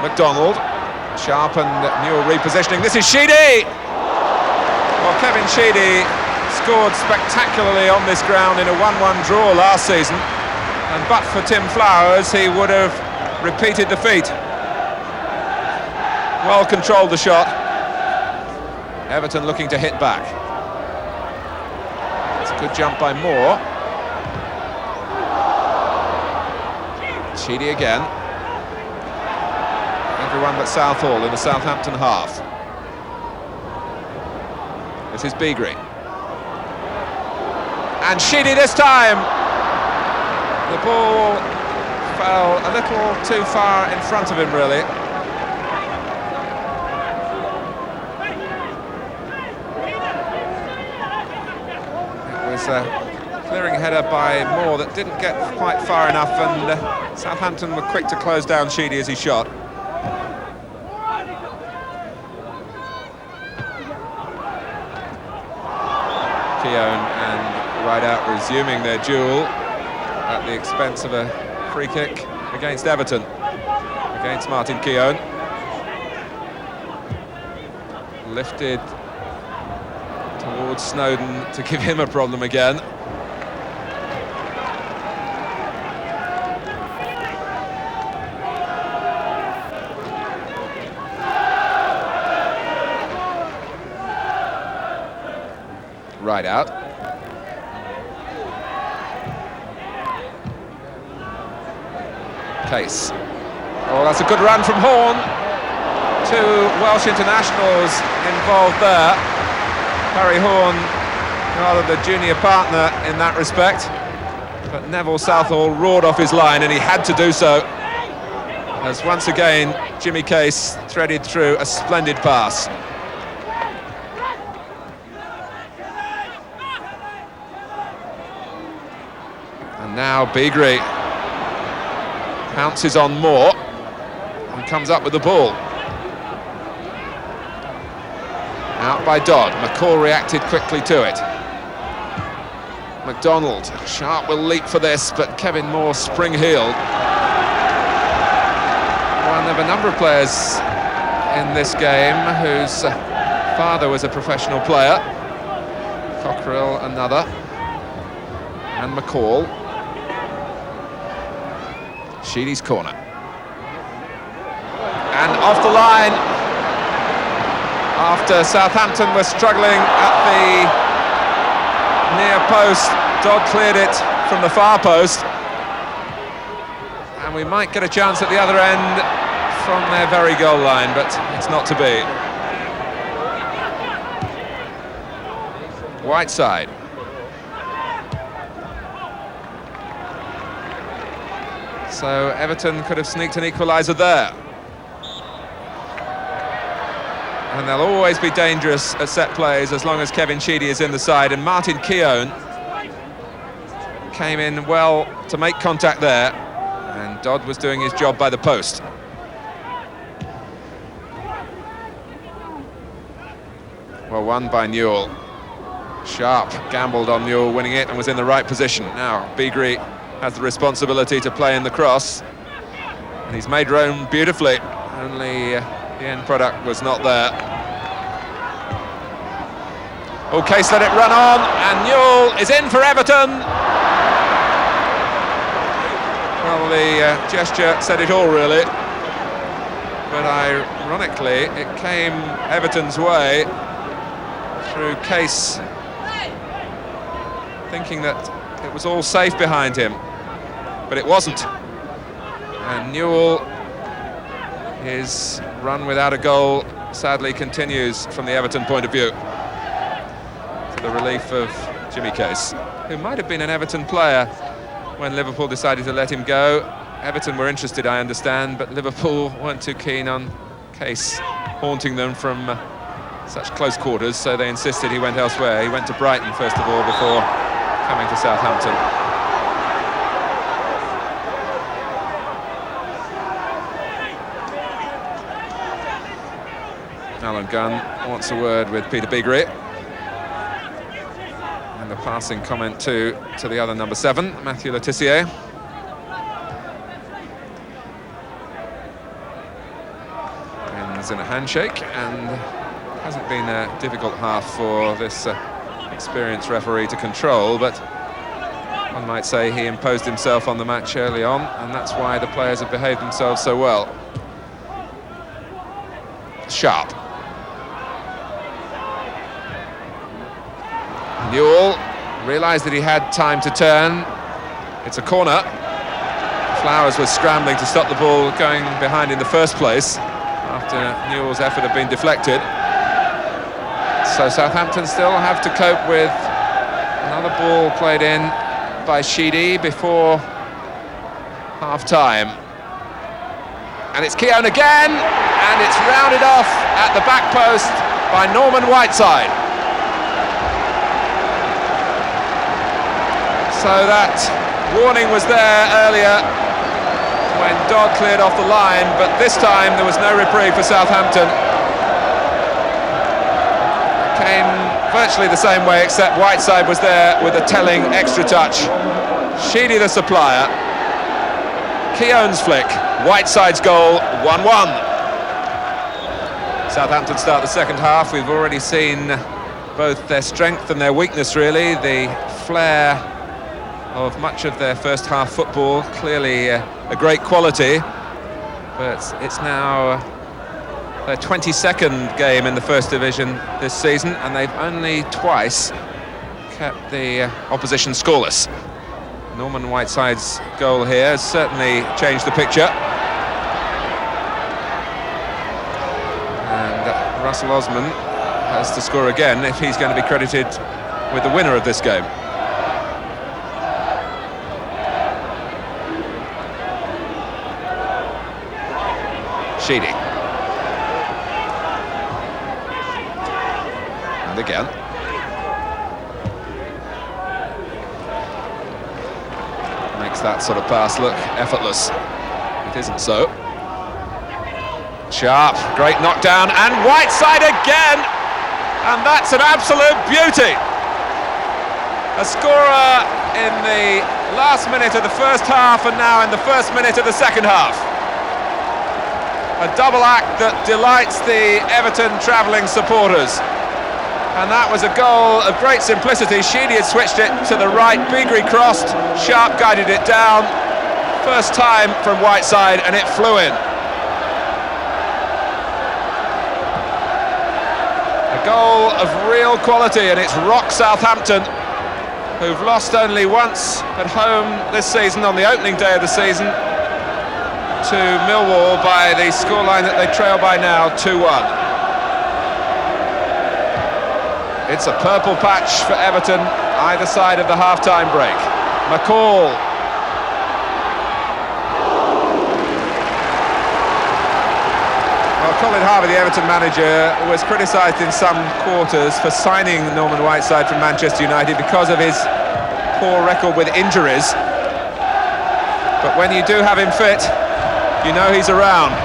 McDonald. Sharp and Newell repositioning. This is Sheedy! Well, Kevin Sheedy scored spectacularly on this ground in a 1-1 draw last season, and but for Tim Flowers, he would have repeated the feat. Well controlled the shot. Everton looking to hit back. It's a good jump by Moore. Sheedy again. Everyone but Southall in the Southampton half. This is Beagrie. And Sheedy this time! The ball fell a little too far in front of him, really. It was a clearing header by Moore that didn't get quite far enough, and Southampton were quick to close down Sheedy as he shot. Keown and Rideout resuming their duel at the expense of a free kick against Everton, against Martin Keown. Lifted towards Snowden to give him a problem again. Right out. Case. Oh, that's a good run from Horn. Two Welsh internationals involved there. Harry Horn, rather the junior partner in that respect. But Neville Southall roared off his line, and he had to do so, as once again Jimmy Case threaded through a splendid pass. And now Beagrie pounces on Moore and comes up with the ball. Out by Dodd. McCall reacted quickly to it. McDonald. Sharp will leap for this, but Kevin Moore spring-heeled. One of a number of players in this game whose father was a professional player. Cockrell, another. And McCall. Sheedy's corner. And off the line, after Southampton were struggling at the near post, Dodd cleared it from the far post. And we might get a chance at the other end from their very goal line, but it's not to be. Whiteside. So Everton could have sneaked an equaliser there. And they'll always be dangerous at set plays as long as Kevin Sheedy is in the side. And Martin Keown came in well to make contact there. And Dodd was doing his job by the post. Well, won by Newell. Sharp gambled on Newell winning it and was in the right position. Now Beagrie has the responsibility to play in the cross, and he's made room beautifully, only the end product was not there. Oh, Case let it run on, and Newell is in for Everton. Well, the gesture said it all, really, but ironically it came Everton's way through Case thinking that it was all safe behind him. But it wasn't. And Newell, his run without a goal, sadly continues from the Everton point of view, to the relief of Jimmy Case, who might have been an Everton player when Liverpool decided to let him go. Everton were interested, I understand, but Liverpool weren't too keen on Case haunting them from such close quarters, so they insisted he went elsewhere. He went to Brighton, first of all, before coming to Southampton. Alan Gunn wants a word with Peter Beagrie. And a passing comment to the other number 7, Matthew Le Tissier. Ends in a handshake, and hasn't been a difficult half for this experienced referee to control, but one might say he imposed himself on the match early on, and that's why the players have behaved themselves so well. Sharp. Newell realised that he had time to turn. It's a corner. Flowers was scrambling to stop the ball going behind in the first place after Newell's effort had been deflected. So Southampton still have to cope with another ball played in by Sheedy before half-time. And it's Keown again, and it's rounded off at the back post by Norman Whiteside. So that warning was there earlier when Dodd cleared off the line, but this time there was no reprieve for Southampton. Came virtually the same way, except Whiteside was there with a telling extra touch. Sheedy the supplier. Keown's flick. Whiteside's goal, 1-1. Southampton start the second half. We've already seen both their strength and their weakness, really. The flair of much of their first half football, clearly a great quality, but it's now their 22nd game in the First Division this season, and they've only twice kept the opposition scoreless. Norman Whiteside's goal here has certainly changed the picture. And Russell Osman has to score again if he's going to be credited with the winner of this game. Sheedy. And again. Makes that sort of pass look effortless. It isn't so. Sharp, great knockdown, and Whiteside again! And that's an absolute beauty! A scorer in the last minute of the first half and now in the first minute of the second half. A double act that delights the Everton travelling supporters. And that was a goal of great simplicity. Sheedy had switched it to the right, Beagrie crossed, Sharp guided it down. First time from Whiteside and it flew in. A goal of real quality, and it's rocked Southampton, who've lost only once at home this season on the opening day of the season to Millwall by the scoreline that they trail by now, 2-1. It's a purple patch for Everton, either side of the half-time break. McCall. Well, Colin Harvey, the Everton manager, was criticised in some quarters for signing Norman Whiteside from Manchester United because of his poor record with injuries. But when you do have him fit, you know he's around.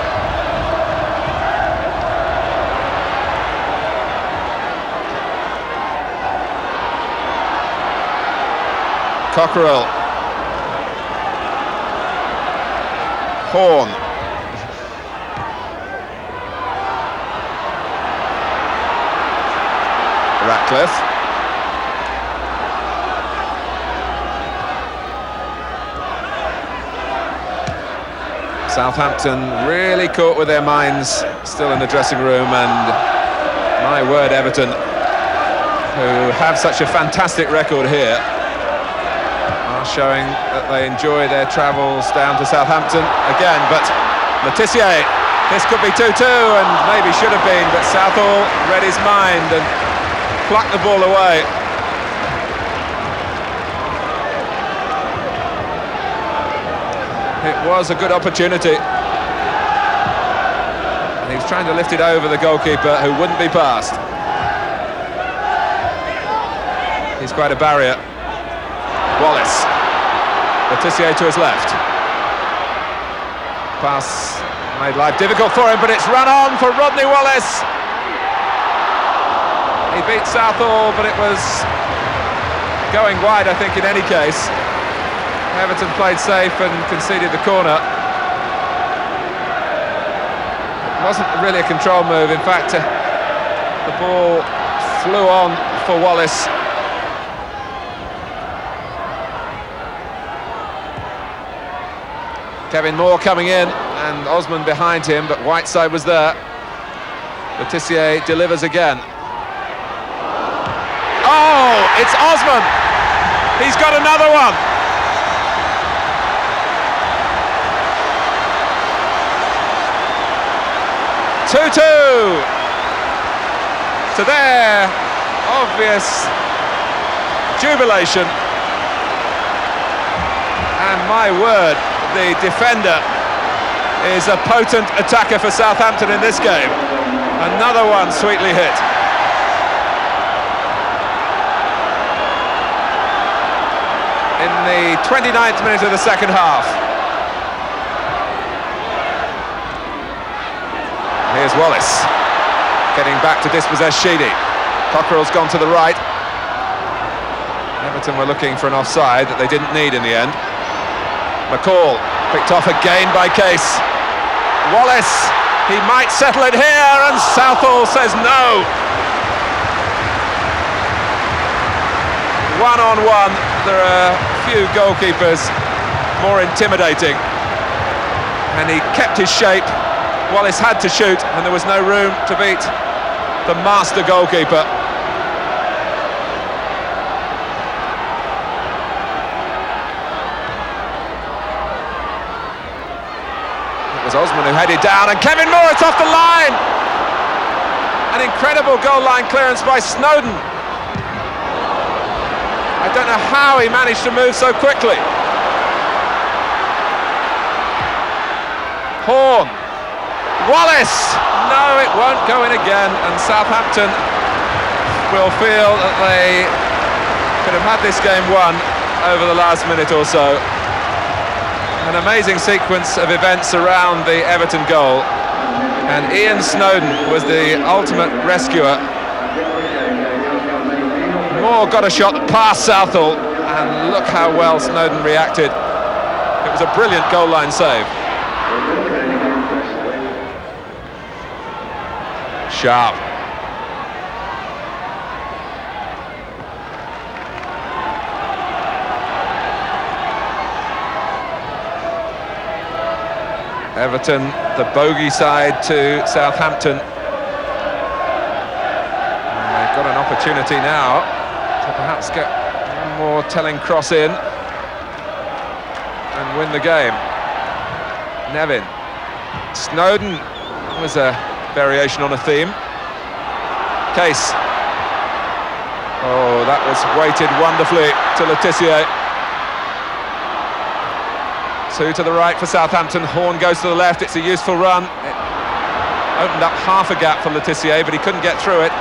Cockerell. Horn. Ratcliffe. Southampton really caught with their minds still in the dressing room, and my word, Everton, who have such a fantastic record here, showing that they enjoy their travels down to Southampton again. But Letizia, this could be 2-2 and maybe should have been, but Southall read his mind and plucked the ball away. It was a good opportunity, and he was trying to lift it over the goalkeeper, who wouldn't be passed. He's quite a barrier. Wallace. Letizia to his left. Pass made life difficult for him, but it's run on for Rodney Wallace. He beat Southall, but it was going wide, I think, in any case. Everton played safe and conceded the corner. It wasn't really a control move. In fact, the ball flew on for Wallace. Kevin Moore coming in, and Osman behind him, but Whiteside was there. Letizia delivers again. Oh, it's Osman! He's got another one! Two-two! To their obvious jubilation. And my word, the defender is a potent attacker for Southampton in this game. Another one sweetly hit. In the 29th minute of the second half. Here's Wallace, getting back to dispossess Sheedy. Cockerell's gone to the right. Everton were looking for an offside that they didn't need in the end. McCall picked off again by Case. Wallace, he might settle it here, and Southall says no. 1-on-1, there are few goalkeepers more intimidating, and he kept his shape. Wallace had to shoot, and there was no room to beat the master goalkeeper. It was Osman who headed down, and Kevin Moore, it's off the line! An incredible goal line clearance by Snowden. I don't know how he managed to move so quickly. Horn. Wallace! No, it won't go in again, and Southampton will feel that they could have had this game won over the last minute or so. An amazing sequence of events around the Everton goal, and Ian Snowden was the ultimate rescuer. Moore got a shot past Southall, and look how well Snowden reacted. It was a brilliant goal line save. Sharp. Everton, the bogey side to Southampton. And they've got an opportunity now to perhaps get one more telling cross in and win the game. Nevin. Snowden was a variation on a theme. Case. Oh, that was weighted wonderfully to Letizia. Two to the right for Southampton. Horn goes to the left. It's a useful run. It opened up half a gap for Letizia, but he couldn't get through it.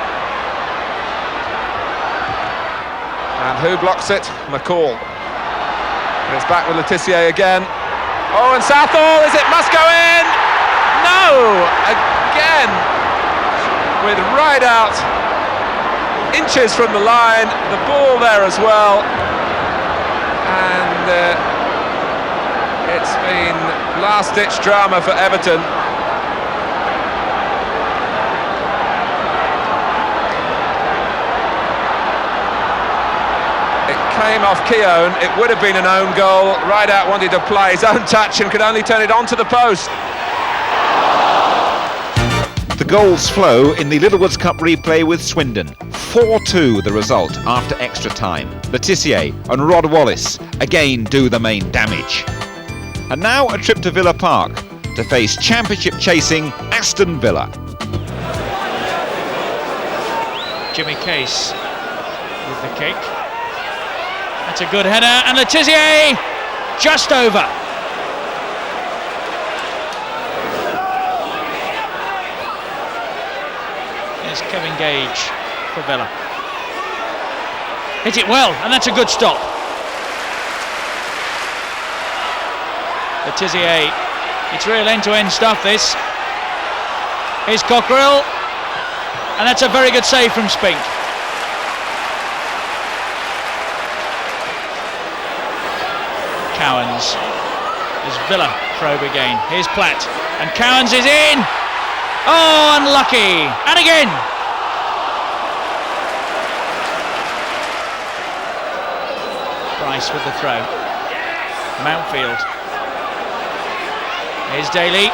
And who blocks it? McCall. And it's back with Letizia again. Oh, and Southall, is it must go in? No! Again, with right out, inches from the line, the ball there as well, and it's been last-ditch drama for Everton. It came off Keown. It would have been an own goal. Rideout wanted to play his own touch and could only turn it onto the post. The goals flow in the Littlewoods Cup replay with Swindon. 4-2 the result after extra time. Letizia and Rod Wallace again do the main damage. And now a trip to Villa Park to face championship-chasing Aston Villa. Jimmy Case with the kick. That's a good header, and Letizia just over. There's Kevin Gage for Villa. Hit it well, and that's a good stop. Letizia, it's real end-to-end stuff, this. Here's Cockerell, and that's a very good save from Spink. Cowans, as Villa probe again. Here's Platt, and Cowans is in. Oh, unlucky, and again. Price with the throw. Mountfield. Here's Daly.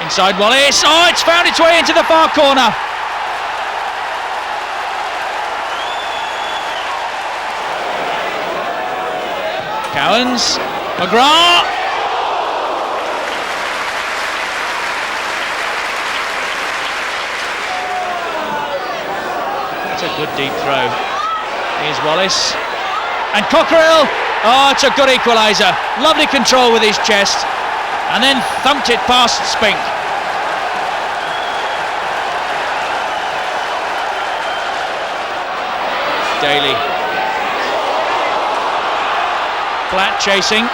Inside Wallace. Oh, it's found its way into the far corner. Cowans, McGrath. That's a good deep throw. Here's Wallace. And Cockerell. Oh, it's a good equaliser. Lovely control with his chest. And then thumped it past Spink. Daly. Flat chasing.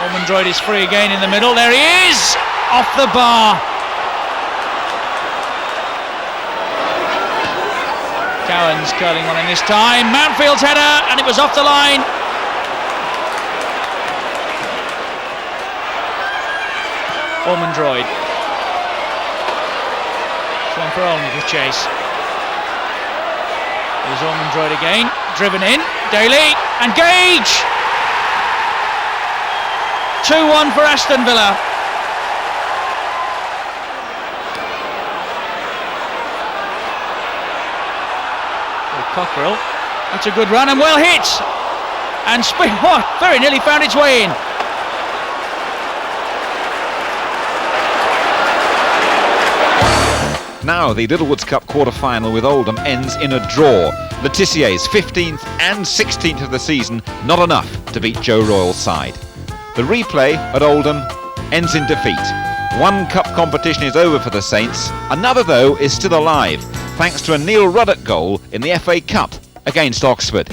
Ormondroyd is free again in the middle. There he is! Off the bar. Cowan's curling one in this time. Mountfield's header, and it was off the line. Ormondroyd. It's one for Olney to chase. There's Ormondroyd again, driven in. Daly and Gage. 2-1 for Aston Villa. Cockerell, that's a good run and well hit, and very nearly found its way in. Now the Littlewoods Cup quarter-final with Oldham ends in a draw. Le Tissier's 15th and 16th of the season, not enough to beat Joe Royle's side. The replay at Oldham ends in defeat. One cup competition is over for the Saints, another though is still alive, thanks to a Neil Ruddock goal in the FA Cup against Oxford.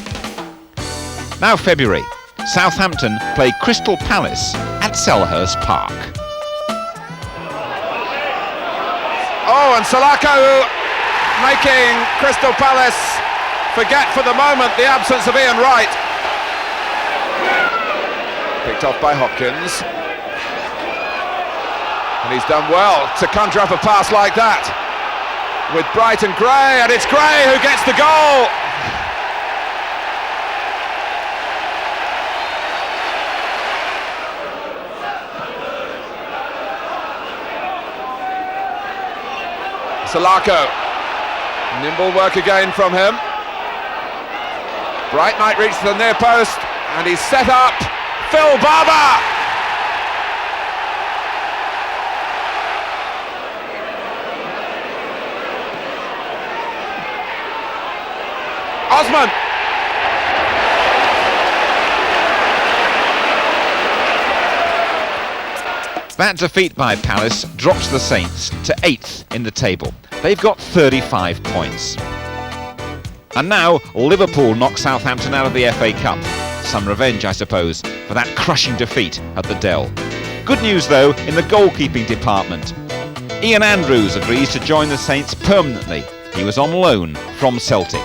Now February, Southampton play Crystal Palace at Selhurst Park. Oh, and Salako making Crystal Palace forget for the moment the absence of Ian Wright. Picked off by Hopkins. And he's done well to conjure up a pass like that. With Bright and Gray, and it's Gray who gets the goal. Salako, nimble work again from him. Bright might reach the near post, and he's set up. Phil Barber. Osman. That defeat by Palace drops the Saints to 8th in the table. They've got 35 points. And now Liverpool knock Southampton out of the FA Cup. Some revenge, I suppose, for that crushing defeat at the Dell. Good news though in the goalkeeping department. Ian Andrews agrees to join the Saints permanently. He was on loan from Celtic.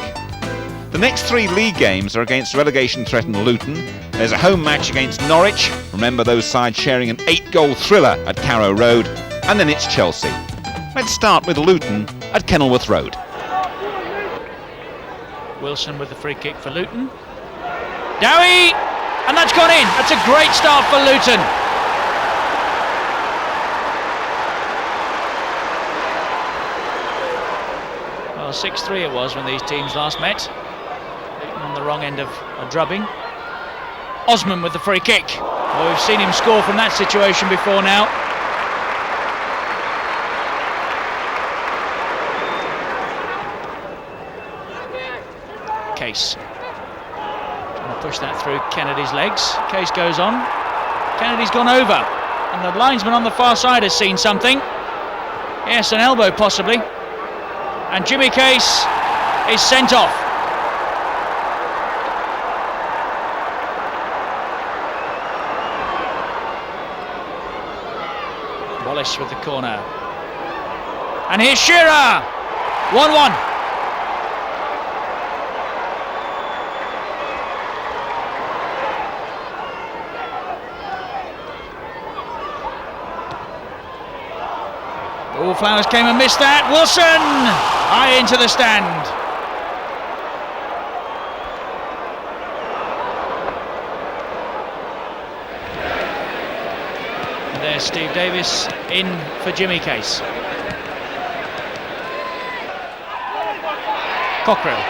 The next 3 league games are against relegation-threatened Luton. There's a home match against Norwich. Remember those sides sharing an 8-goal thriller at Carrow Road. And then it's Chelsea. Let's start with Luton at Kenilworth Road. Wilson with the free kick for Luton. Dowie! And that's gone in. That's a great start for Luton. Well, 6-3 it was when these teams last met. Luton on the wrong end of a drubbing. Osman with the free kick. Well, we've seen him score from that situation before now. Case. Trying to push that through Kennedy's legs. Case goes on. Kennedy's gone over. And the linesman on the far side has seen something. Yes, an elbow possibly. And Jimmy Case is sent off. Wallace with the corner. And here's Shearer. 1-1. Flowers came and missed that. Wilson high into the stand. And there's Steve Davis in for Jimmy Case. Cockrell.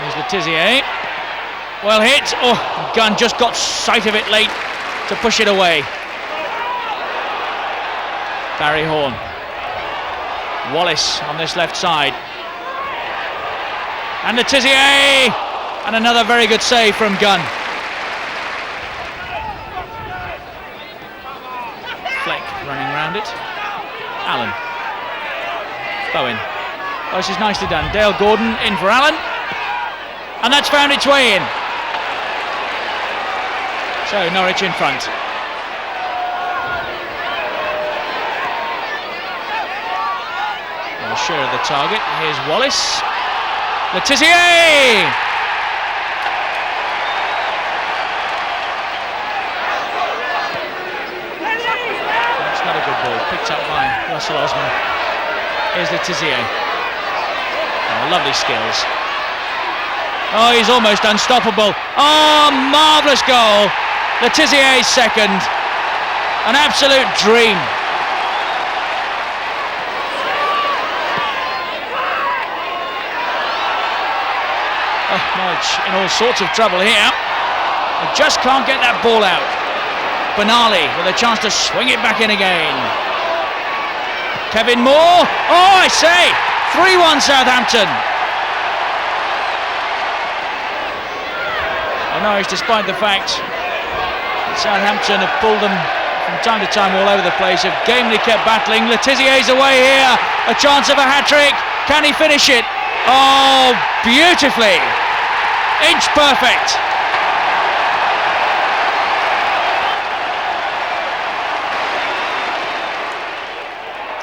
Here's Le Tissier. Well hit. Oh, Gunn just got sight of it late to push it away. Barry Horn. Wallace on this left side. And Le Tissier! And another very good save from Gunn. Fleck running around it. Allen. Bowen. Oh, this is nicely done. Dale Gordon in for Allen. And that's found its way in. So Norwich in front. share of the target. Here's Wallace. Letizia! That's not a good ball. Picked up by Russell Osman. Here's Letizia. Oh, lovely skills. Oh, he's almost unstoppable. Oh, marvellous goal. Letizier's second. An absolute dream. Oh, Norwich in all sorts of trouble here. They just can't get that ball out. Benali with a chance to swing it back in again. Kevin Moore. Oh, I say, 3-1 Southampton. Norwich, despite the fact that Southampton have pulled them from time to time all over the place, have gamely kept battling. Letizier's away here, a chance of a hat-trick. Can he finish it? Oh, beautifully. Inch perfect.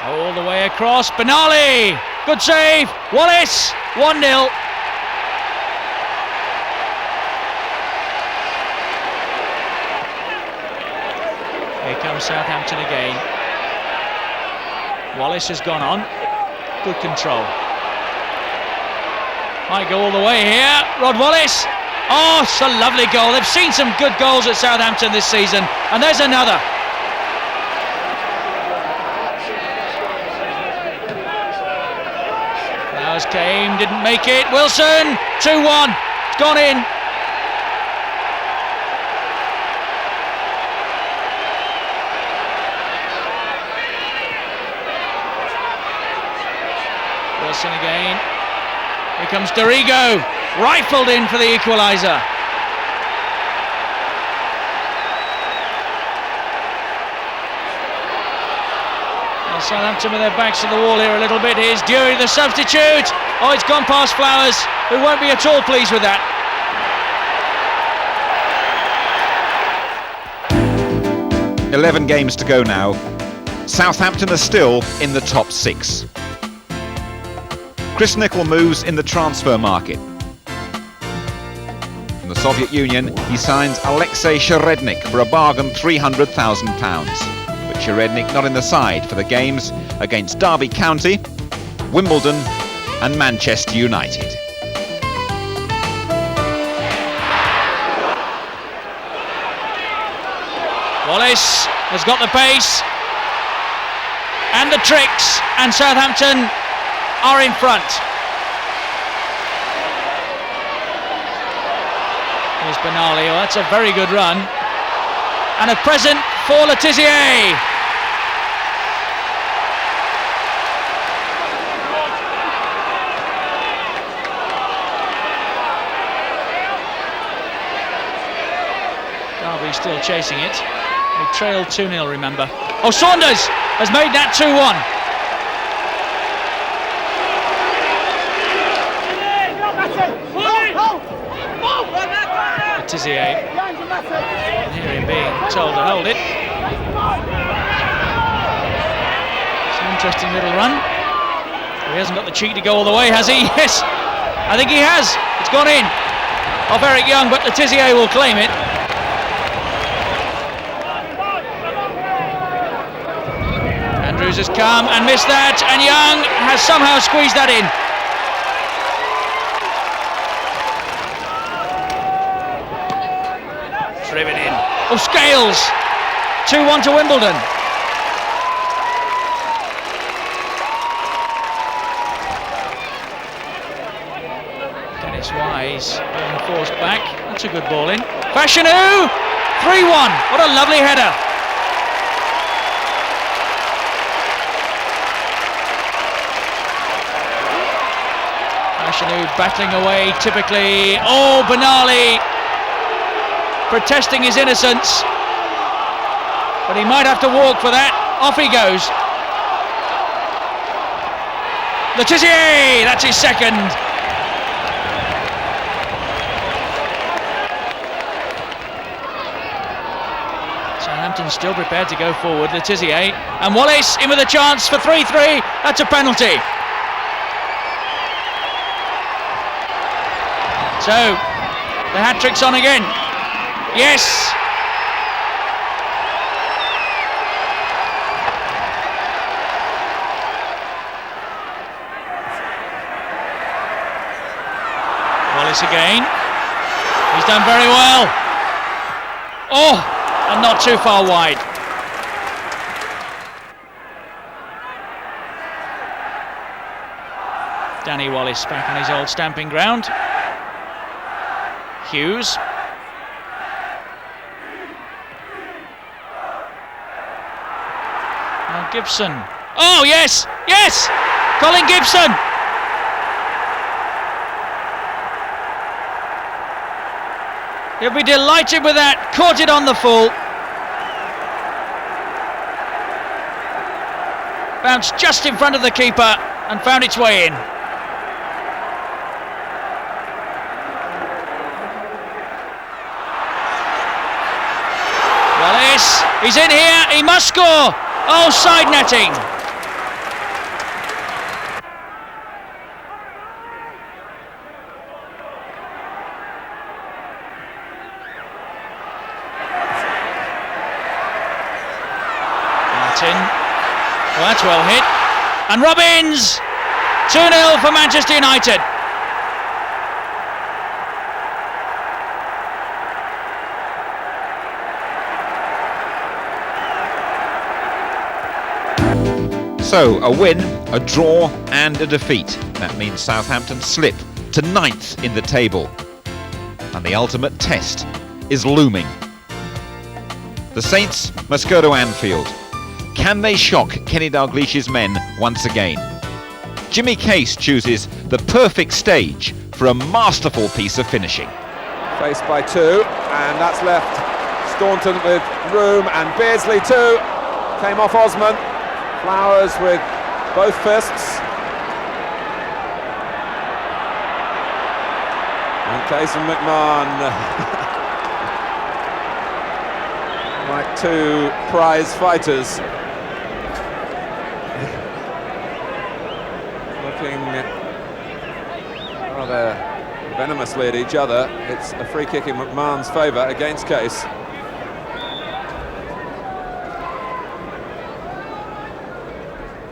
All the way across. Benali. Good save. Wallace. 1-0. Here comes Southampton again. Wallace has gone on. Good control. Might go all the way here. Rod Wallace. Oh, it's a lovely goal. They've seen some good goals at Southampton this season. And there's another. Flowers came, didn't make it. Wilson, 2-1. It's gone in. Wilson again. Here comes Dorigo, rifled in for the equaliser. Well, Southampton with their backs to the wall here a little bit. Here's Dury, the substitute. Oh, it's gone past Flowers, who won't be at all pleased with that. "11 games to go now. Southampton are still in the top 6. Chris Nicholl moves in the transfer market. From the Soviet Union, he signs Oleksiy Cherednyk for a bargain £300,000. But Cherednyk not in the side for the games against Derby County, Wimbledon and Manchester United. Wallace has got the pace and the tricks, and Southampton are in front. Here's Benali. Oh, that's a very good run. And a present for Letizia. Derby still chasing it. They trailed 2-0, remember. Oh, Saunders has made that 2-1. Letizia, and here him being told to hold it. It's an interesting little run. He hasn't got the cheek to go all the way, has he? Yes, I think he has. It's gone in off Eric Young, but Letizia will claim it. Andrews has come and missed that, and Young has somehow squeezed that in. Driven in. Oh, Scales! 2-1 to Wimbledon. Dennis Wise being forced back. That's a good ball in. Fashanu! 3-1. What a lovely header. Fashanu battling away typically. Oh, Benali protesting his innocence, but he might have to walk for that. Off he goes. Letizia, that's his second. Southampton still prepared to go forward. Letizia and Wallace in with a chance for 3-3. That's a penalty. So, the hat-trick's on again. Yes! Wallace again. He's done very well. Oh, and not too far wide. Danny Wallace back on his old stamping ground. Hughes. Now Gibson. Oh yes, yes! Colin Gibson! He'll be delighted with that. Caught it on the full. Bounced just in front of the keeper and found its way in. Wallace, he's in here, he must score. Oh, side netting. Well, that's well hit. And Robbins! 2-0 for Manchester United. So, a win, a draw and a defeat. That means Southampton slip to 9th in the table. And the ultimate test is looming. The Saints must go to Anfield. Can they shock Kenny Dalglish's men once again? Jimmy Case chooses the perfect stage for a masterful piece of finishing. Faced by two, and that's left Staunton with room, and Beardsley too. Came off Osman. Flowers with both fists. And Case and McMahon like two prize fighters. Looking rather venomously at each other. It's a free kick in McMahon's favour against Case.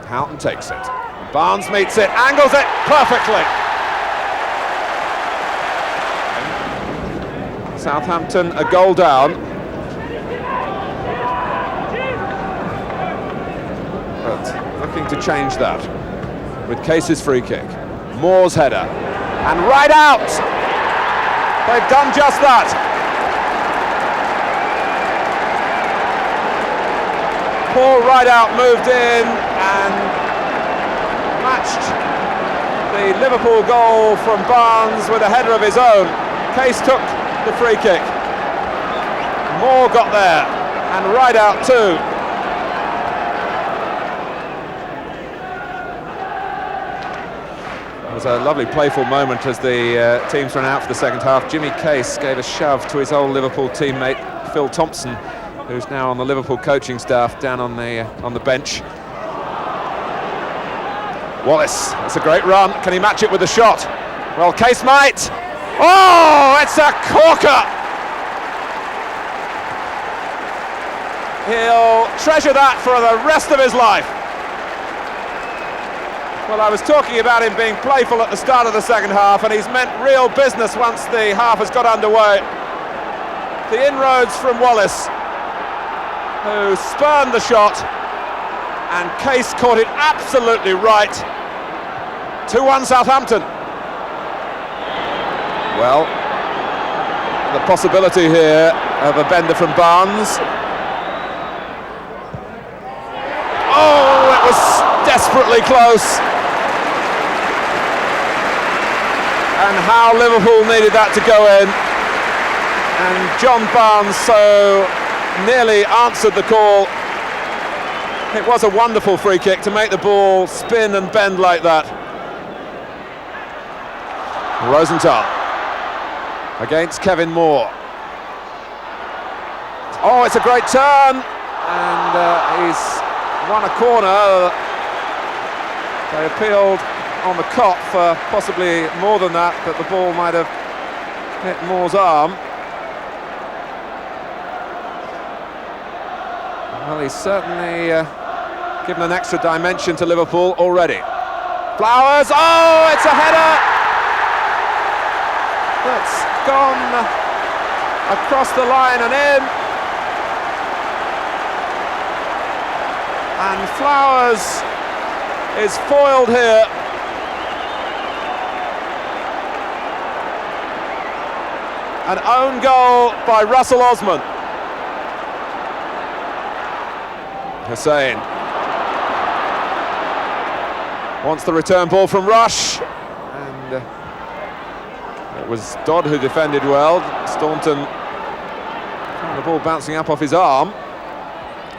Houghton takes it. Barnes meets it, angles it perfectly. Southampton a goal down. But looking to change that with Case's free kick. Moore's header. And right out! They've done just that. Paul Rideout moved in and matched the Liverpool goal from Barnes with a header of his own. Case took the free kick. Moore got there, and Rideout too. It was a lovely playful moment as the teams ran out for the second half. Jimmy Case gave a shove to his old Liverpool teammate Phil Thompson, who's now on the Liverpool coaching staff down on the bench. Wallace, that's a great run. Can he match it with a shot? Well, Case might. Oh, it's a corker! He'll treasure that for the rest of his life. Well, I was talking about him being playful at the start of the second half, and he's meant real business once the half has got underway. The inroads from Wallace, who spurned the shot, and Case caught it absolutely right. 2-1 Southampton. Well, the possibility here of a bender from Barnes. Oh, it was desperately close. And how Liverpool needed that to go in. And John Barnes so nearly answered the call. It was a wonderful free kick to make the ball spin and bend like that. Rosenthal against Kevin Moore. Oh, it's a great turn, and he's won a corner. They appealed on the cop for possibly more than that, but the ball might have hit Moore's arm. Well, he's certainly given an extra dimension to Liverpool already. Flowers, oh, it's a header that's gone across the line and in. And Flowers is foiled here. An own goal by Russell Osman. Hussein wants the return ball from Rush, and it was Dodd who defended well. Staunton found the ball bouncing up off his arm.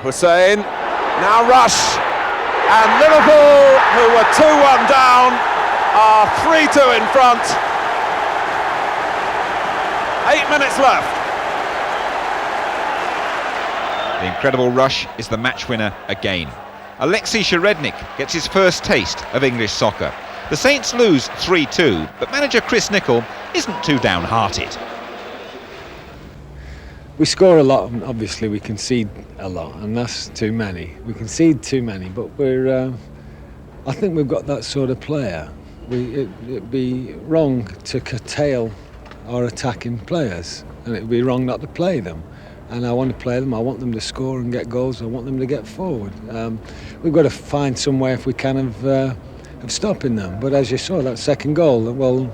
Hussein, now Rush, and Liverpool, who were 2-1 down, are 3-2 in front. 8 minutes left. The incredible Rush is the match winner again. Oleksiy Cherednyk gets his first taste of English soccer. The Saints lose 3-2, but manager Chris Nicholl isn't too downhearted. We score a lot, and obviously we concede a lot, and that's too many. We concede too many, but I think we've got that sort of player. It'd be wrong to curtail our attacking players, and it'd be wrong not to play them. And I want to play them. I want them to score and get goals. I want them to get forward. We've got to find some way, if we can, of stopping them. But as you saw, that second goal, well,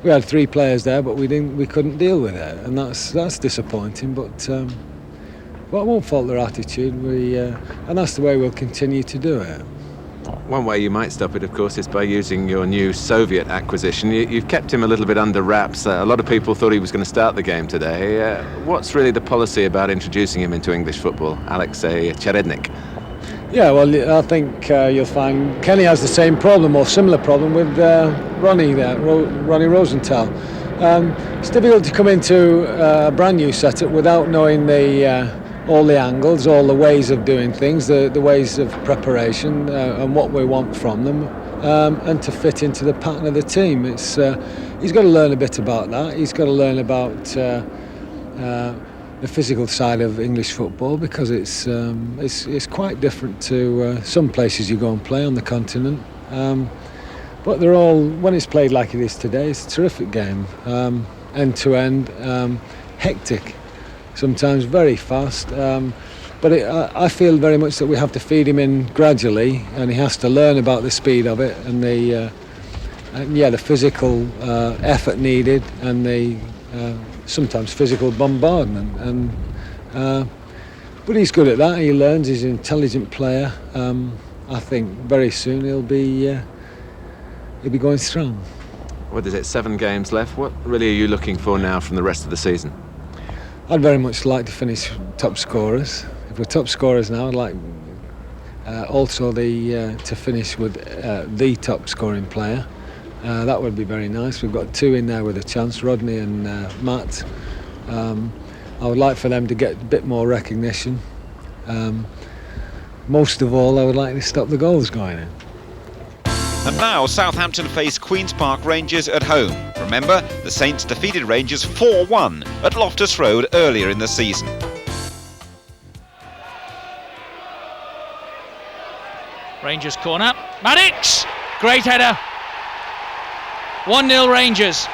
we had 3 players there, but we couldn't deal with it, and that's disappointing. But I won't fault their attitude. And that's the way we'll continue to do it. One way you might stop it, of course, is by using your new Soviet acquisition. You've kept him a little bit under wraps. A lot of people thought he was going to start the game today. What's really the policy about introducing him into English football, Oleksiy Cherednyk? Yeah, well, I think you'll find Kenny has the same problem, or similar problem, with Ronnie there, Ronnie Rosenthal. It's difficult to come into a brand new setup without knowing all the angles, all the ways of doing things, the ways of preparation, and what we want from them, and to fit into the pattern of the team. He's got to learn a bit about that. He's got to learn about the physical side of English football, because it's quite different to some places you go and play on the continent. But they're all, when it's played like it is today, it's a terrific game, end to end, hectic. Sometimes very fast, but I feel very much that we have to feed him in gradually, and he has to learn about the speed of it and the physical effort needed, and the sometimes physical bombardment. But he's good at that. He learns. He's an intelligent player. I think very soon he'll be going strong. What is it? 7 games left. What really are you looking for now from the rest of the season? I'd very much like to finish top scorers. If we're top scorers now, I'd like also to finish with the top scoring player. That would be very nice. We've got 2 in there with a chance, Rodney and Matt. I would like for them to get a bit more recognition. Most of all, I would like to stop the goals going in. And now Southampton face Queen's Park Rangers at home. Remember, the Saints defeated Rangers 4-1 at Loftus Road earlier in the season. Rangers corner. Maddox! Great header. 1-0 Rangers.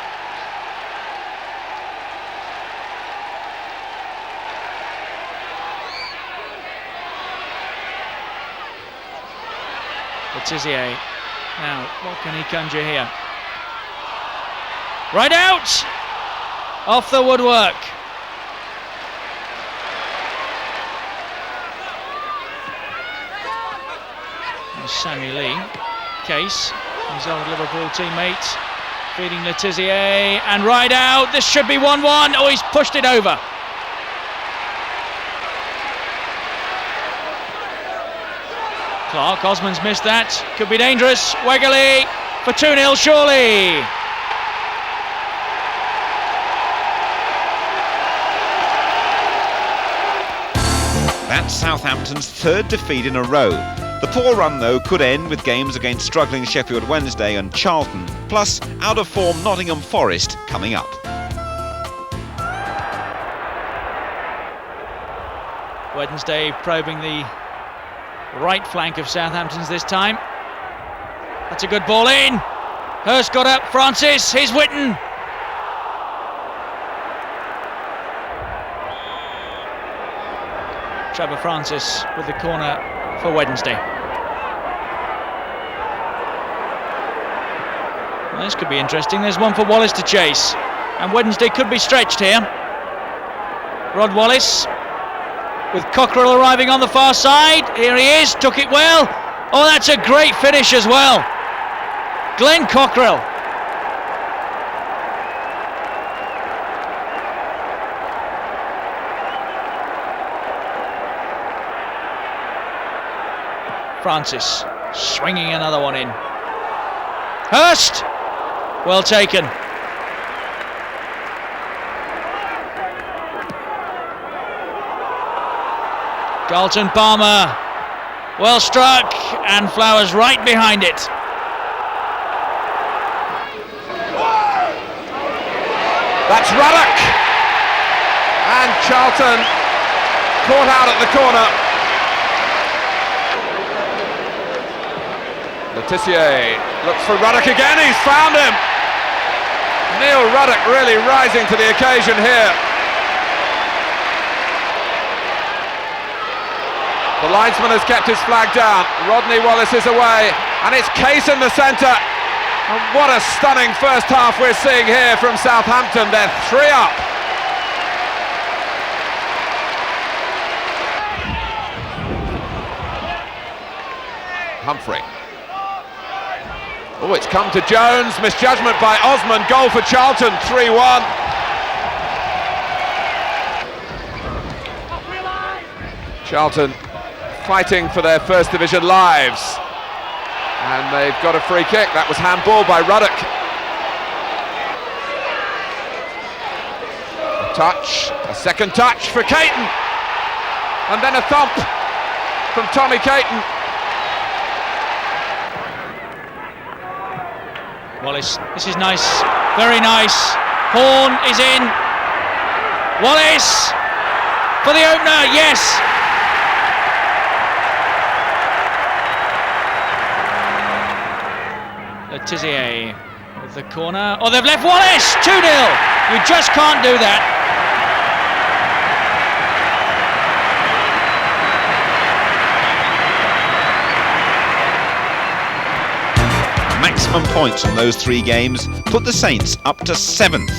Letizia. Now, what can he conjure here? Right out! Off the woodwork. There's Sammy Lee. Case, his old Liverpool teammate, feeding Letizia, and right out. This should be 1-1. Oh, he's pushed it over. Clark, Osman's missed that. Could be dangerous. Wegerle for 2-0 surely. That's Southampton's 3rd defeat in a row. The poor run, though, could end with games against struggling Sheffield Wednesday and Charlton, plus out-of-form Nottingham Forest coming up. Wednesday probing the right flank of Southampton's this time. That's a good ball in. Hurst got up, Francis, here's Whitten. Trevor Francis with the corner for Wednesday. Well, this could be interesting. There's one for Wallace to chase, and Wednesday could be stretched here. Rod Wallace with Cockrell arriving on the far side. Here he is, took it well. Oh, that's a great finish as well. Glenn Cockrell. Francis swinging another one in. Hurst, well taken. Carlton Palmer, well struck, and Flowers right behind it. That's Ruddock, and Charlton caught out at the corner. Letizia looks for Ruddock again, he's found him! Neil Ruddock really rising to the occasion here. The linesman has kept his flag down, Rodney Wallace is away, and it's Case in the centre. And what a stunning first half we're seeing here from Southampton, they're 3 up. Humphrey. Oh, it's come to Jones, misjudgment by Osman, goal for Charlton, 3-1. Charlton fighting for their first division lives. And they've got a free kick, that was handball by Ruddock. A touch, a second touch for Caton. And then a thump from Tommy Caton. Wallace, this is nice, very nice. Horn is in. Wallace for the opener, yes. Letizia with the corner. Oh, they've left Wallace, 2-0. You just can't do that. Maximum points from those 3 games put the Saints up to 7th.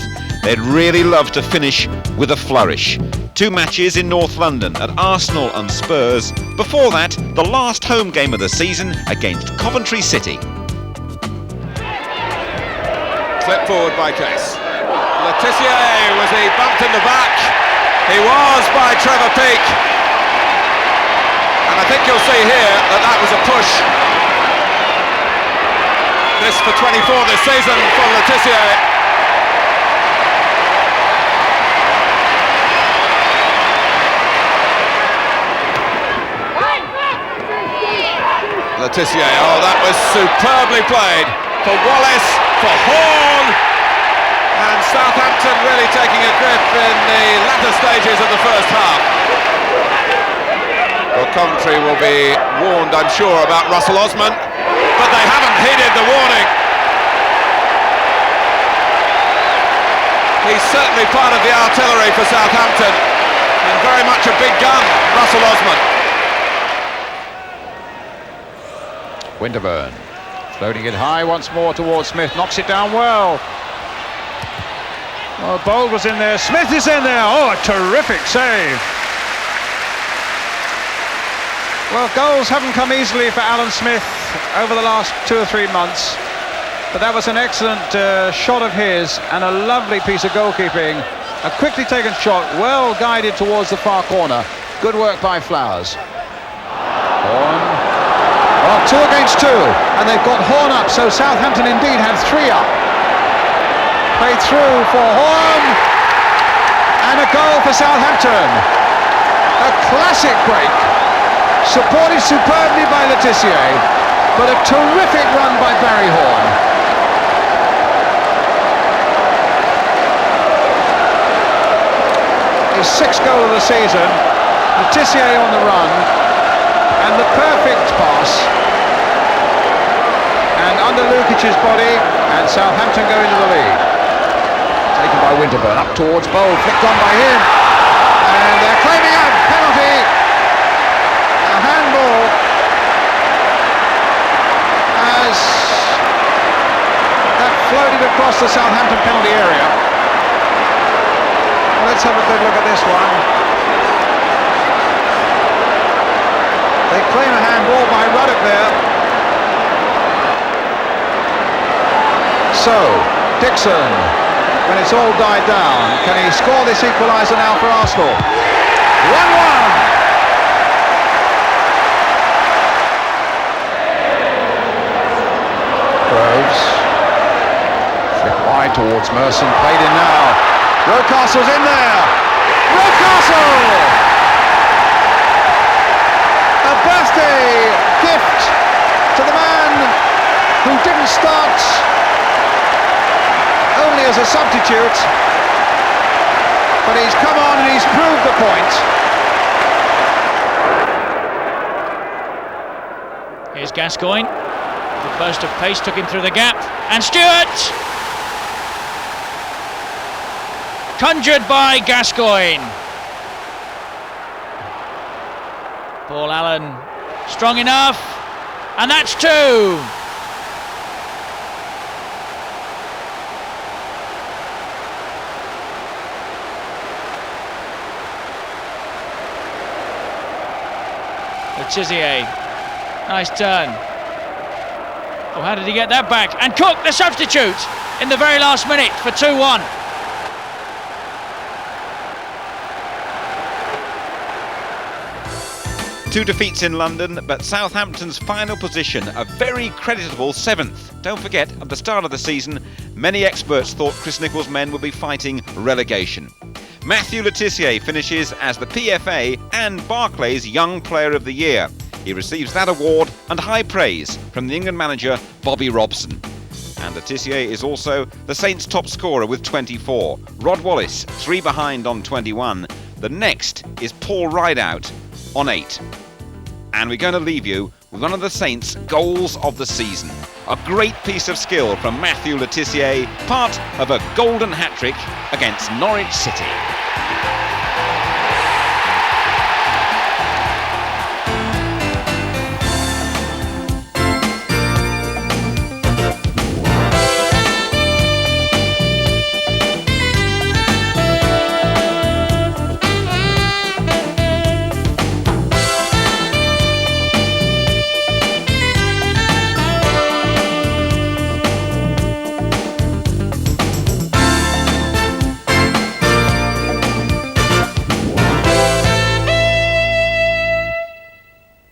They'd really love to finish with a flourish. 2 matches in North London at Arsenal and Spurs. Before that, the last home game of the season against Coventry City. Clip forward by Case. Letizia, was he bumped in the back? He was by Trevor Peake. And I think you'll see here that that was a push. This for 24 this season for Letizia. Letizia, oh, that was superbly played for Wallace, for Horn, and Southampton really taking a grip in the latter stages of the first half. Well, Coventry will be warned, I'm sure, about Russell Osman, but they haven't heeded the warning. He's certainly part of the artillery for Southampton, and very much a big gun, Russell Osman. Winterburn floating it high once more towards Smith, knocks it down well. Well, Bold was in there, Smith is in there, oh, a terrific save. Well, goals haven't come easily for Alan Smith over the last 2 or 3 months, but that was an excellent shot of his and a lovely piece of goalkeeping. A quickly taken shot, well guided towards the far corner. Good work by Flowers. Horn. Well, 2 against 2, and they've got Horn up, so Southampton indeed have 3 up. Played through for Horn, and a goal for Southampton. A classic break, supported superbly by Letizia, but a terrific run by Barry Horn. His 6th goal of the season, Letizia on the run, and the perfect pass. And under Lukic's body, and Southampton go into the lead. Taken by Winterburn, up towards Bowl, flicked on by him. And they're claiming a penalty. A handball as that floated across the Southampton penalty area. Well, let's have a good look at this one. They claim a handball by Ruddock there. So, Dixon, when it's all died down, can he score this equaliser now for Arsenal? 1-1! Groves, flick wide towards Merson, played in now. Rocastle's in there! Rocastle! A birthday gift to the man who didn't start only as a substitute, but he's come on and he's proved the point. Here's Gascoigne. The burst of pace took him through the gap, and Stewart! Conjured by Gascoigne. Paul Allen strong enough, and that's two. Letizia, nice turn. Oh, how did he get that back? And Cook, the substitute, in the very last minute for 2-1. Two defeats in London, but Southampton's final position a very creditable 7th. Don't forget, at the start of the season, many experts thought Chris Nicholl's men would be fighting relegation. Matthew Letizia finishes as the PFA and Barclays Young Player of the Year. He receives that award and high praise from the England manager Bobby Robson. And Letizia is also the Saints' top scorer with 24. Rod Wallace, 3 behind on 21. The next is Paul Rideout on 8. And we're going to leave you with one of the Saints' goals of the season. A great piece of skill from Matthew Letizia, part of a golden hat-trick against Norwich City.